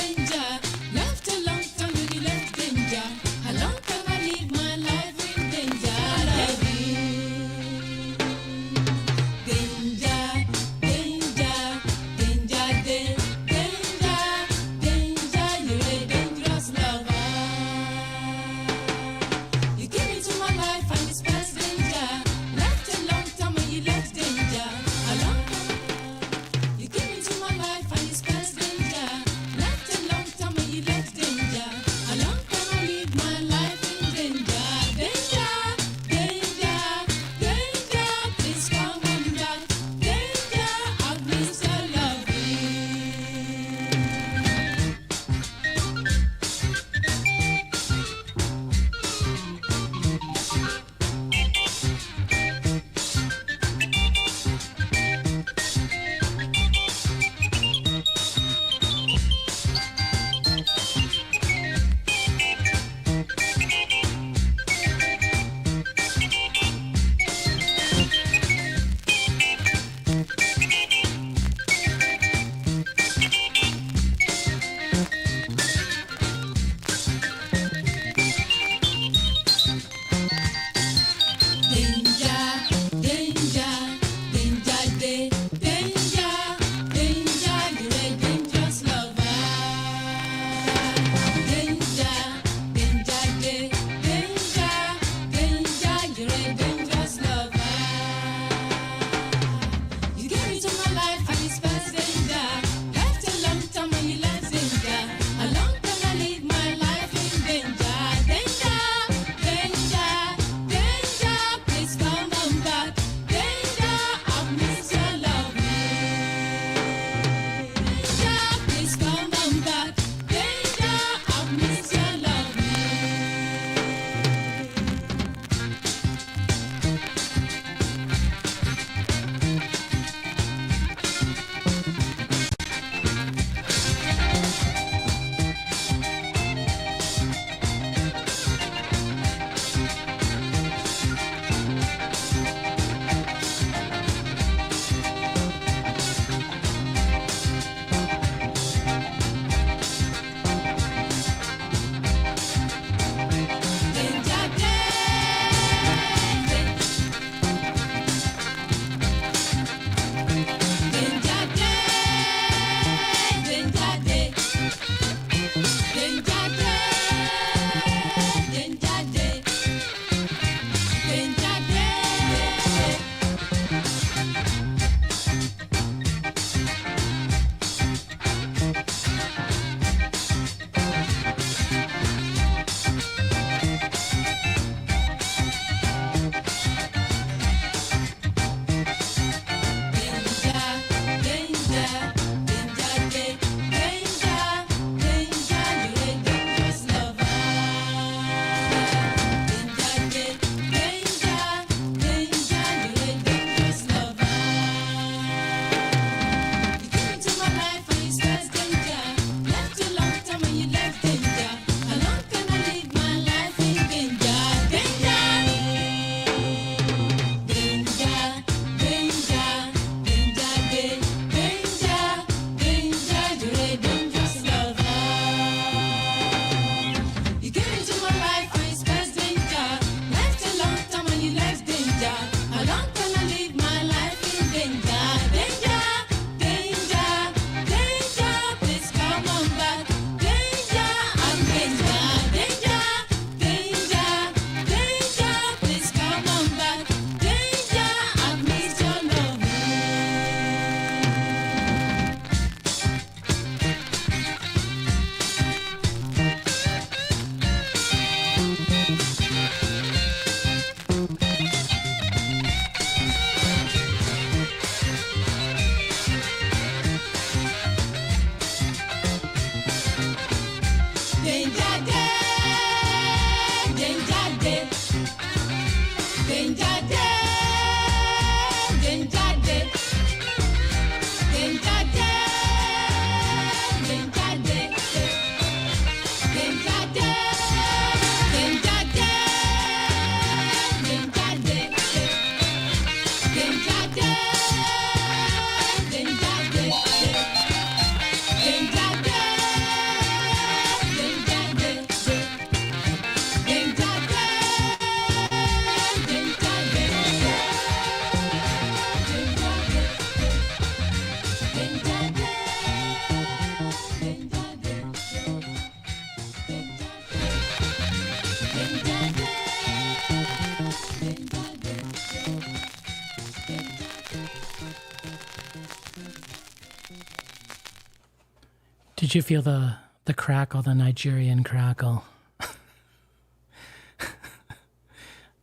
Did you feel the crackle, the Nigerian crackle?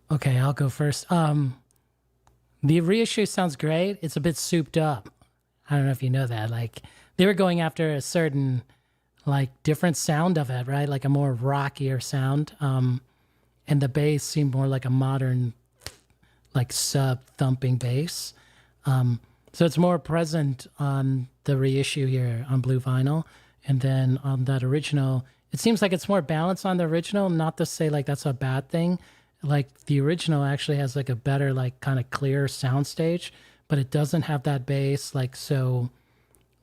Okay, I'll go first. The reissue sounds great. It's a bit souped up. I don't know if you know that. Like, they were going after a certain, like, different sound of it, right? Like a more rockier sound. And the bass seemed more like a modern, like, sub-thumping bass. So it's more present on the reissue here on blue vinyl. And then on that original, it seems like it's more balanced on the original. Not to say, like, that's a bad thing. Like, the original actually has, like, a better, like, kind of clear soundstage, but it doesn't have that bass, like, so,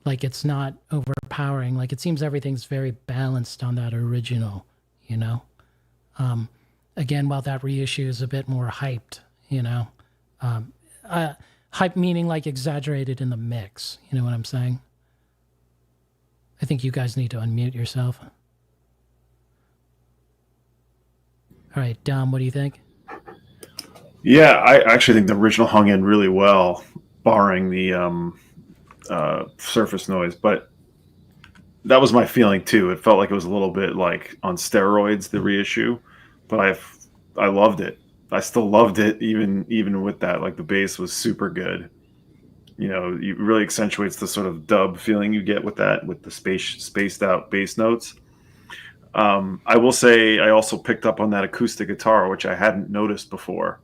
like, it's not overpowering. Like, it seems everything's very balanced on that original, you know? Again, while that reissue is a bit more hyped, you know? Hype meaning, like, exaggerated in the mix, you know what I'm saying? I think you guys need to unmute yourself. All right, Dom, what do you think? Yeah, I actually think the original hung in really well, barring the surface noise. But that was my feeling too. It felt like it was a little bit like on steroids, the reissue. But I loved it. I still loved it even with that. Like, the bass was super good. You know, it really accentuates the sort of dub feeling you get with that, with the spaced out bass notes. I will say I also picked up on that acoustic guitar, which I hadn't noticed before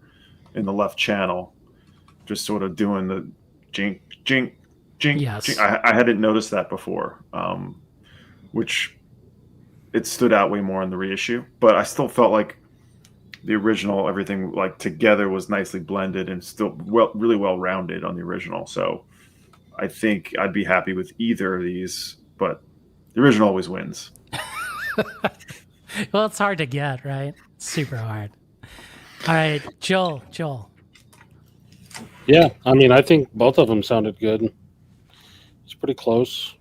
in the left channel, just sort of doing the jink, jink, jink. Yes. Jink. I hadn't noticed that before, which it stood out way more in the reissue. But I still felt like the original, everything like together was nicely blended and still really well rounded on the original. So I think I'd be happy with either of these, but the original always wins. Well, it's hard to get, right? Super hard. All right, Joel. Yeah, I mean, I think both of them sounded good. It's pretty close.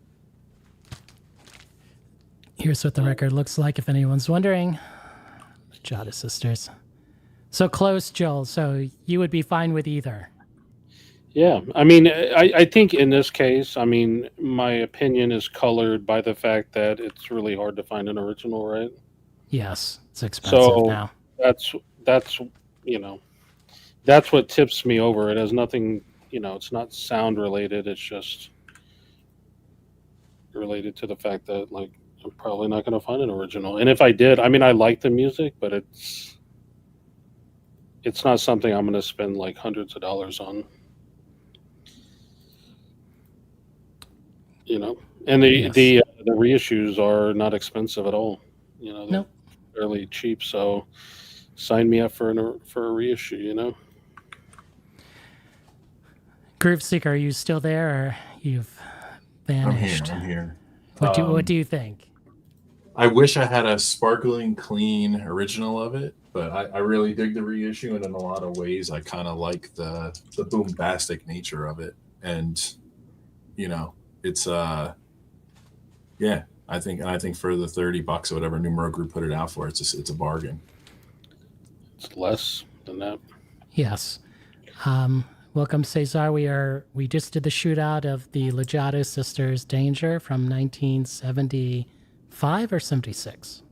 Here's what the record looks like, if anyone's wondering. Lijadu Sisters. So close, Joel. So you would be fine with either. Yeah, I mean, I think in this case, I mean, my opinion is colored by the fact that it's really hard to find an original, right? Yes, it's expensive So now. that's you know, that's what tips me over. It has nothing, you know, it's not sound related. It's just related to the fact that, like, I'm probably not going to find an original. And if I did, I mean, I like the music, but it's not something I'm going to spend like hundreds of dollars on. You know, and the reissues are not expensive at all. You know, they're fairly cheap. So sign me up for a reissue. You know. Groove Seeker, are you still there, or you've vanished? I'm here. What do you think? I wish I had a sparkling, clean original of it, but I really dig the reissue, and in a lot of ways, I kind of like the bombastic nature of it, and you know. It's yeah, I think for the $30 or whatever Numero Group put it out for, it's a bargain. It's less than that. Yes. Welcome, Cesar. We just did the shootout of the Lijadu Sisters Danger from 1975 or 76.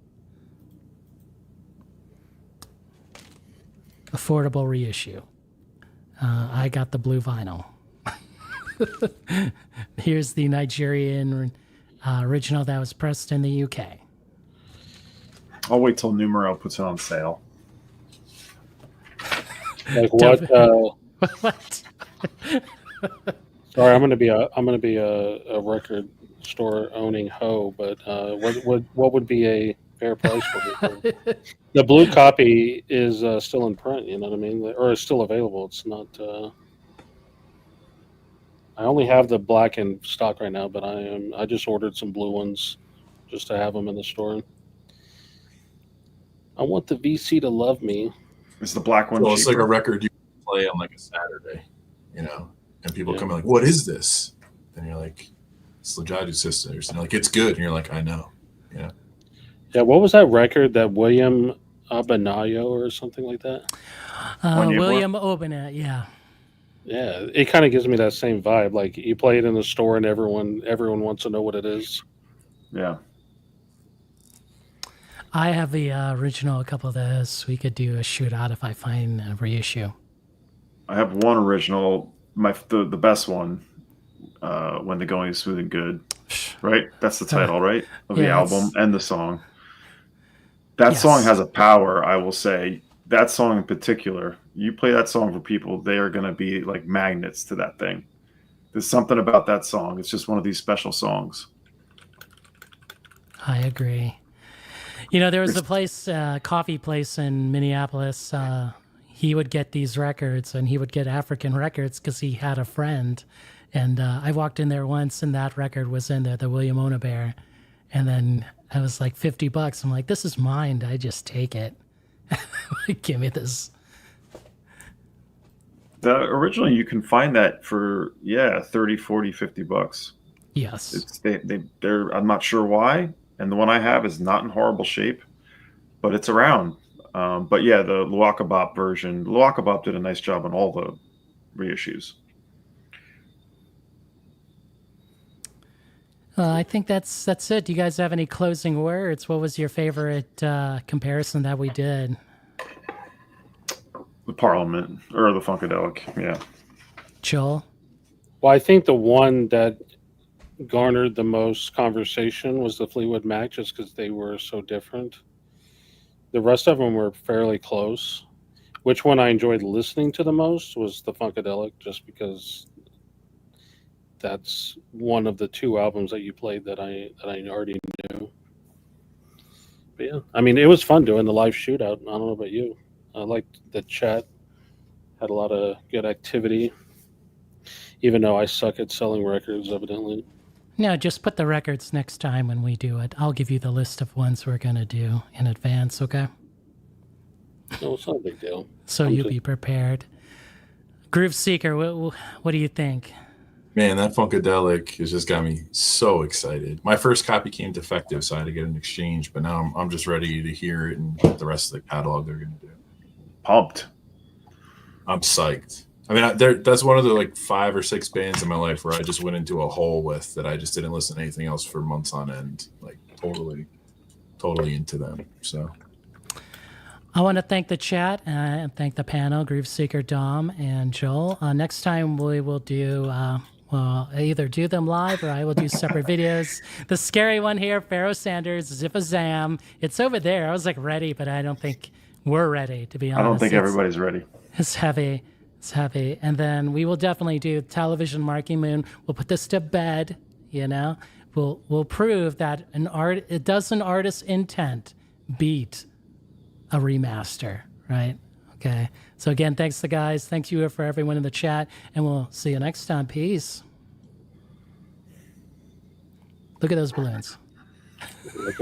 Affordable reissue. I got the blue vinyl. Here's the Nigerian original that was pressed in the UK. I'll wait till Numero puts it on sale. Like what? What? Sorry, I'm gonna be a record store owning hoe, but what would be a fair price for it? The blue copy is still in print. You know what I mean? Or it's still available. It's not. I only have the black in stock right now, but I just ordered some blue ones just to have them in the store. I want the VC to love me. Is the black one Well, it's like cheaper? a record you can play on like a Saturday, you know, and people Yeah. come in like, "What is this?" And you're like, "It's Lijadu Sisters," and you're like, "It's good," and you're like, "I know." Yeah, what was that record that William Abanayo or something like that? William Obenet, yeah. Yeah, it kind of gives me that same vibe. Like you play it in the store and everyone wants to know what it is. Yeah. I have the original, a couple of those. We could do a shootout if I find a reissue. I have one original, the best one, When the Going is Smooth and Good. Right? That's the title, right? Of the Yeah, album and the song. That song has a power, I will say. That song in particular, you play that song for people, they are going to be like magnets to that thing. There's something about that song. It's just one of these special songs. I agree. You know, there was a place, coffee place in Minneapolis. He would get these records, and he would get African records because he had a friend. And I walked in there once, and that record was in there, the William Onabear. And then I was like, $50. I'm like, this is mine. I just take it. Give me this. Originally, you can find that for, 30, 40, $50. Yes. They're I'm not sure why. And the one I have is not in horrible shape, but it's around. But yeah, the Luaka Bop version, Luaka Bop did a nice job on all the reissues. I think that's it. Do you guys have any closing words? What was your favorite comparison that we did? The Parliament or the Funkadelic, yeah. Joel? Well, I think the one that garnered the most conversation was the Fleetwood Mac, just because they were so different. The rest of them were fairly close. Which one I enjoyed listening to the most was the Funkadelic, just because that's one of the two albums that you played that I already knew. But yeah, I mean, it was fun doing the live shootout. I don't know about you. I liked the chat. Had a lot of good activity, even though I suck at selling records, evidently. No, just put the records next time when we do it. I'll give you the list of ones we're going to do in advance, okay? No, it's not a big deal. So you'll be prepared. Groove Seeker, what do you think? Man, that Funkadelic has just got me so excited. My first copy came defective, so I had to get an exchange. But now I'm just ready to hear it and the rest of the catalog they're going to do. Pumped. I'm psyched. I mean, that's one of the like 5 or 6 bands in my life where I just went into a hole with that I just didn't listen to anything else for months on end. Like totally into them. So I want to thank the chat and thank the panel, Groove Seeker, Dom, and Joel. Next time we will do, either do them live or I will do separate videos. The scary one here, Pharaoh Sanders, Zip-a-Zam. It's over there. I was like ready, but I don't think we're ready, to be honest. I don't think everybody's ready. It's heavy. It's heavy. And then we will definitely do Television Marking Moon. We'll put this to bed, you know. We'll prove that an artist's intent beat a remaster, right? Okay. So again, thanks to guys. Thank you for everyone in the chat, and we'll see you next time. Peace. Look at those balloons.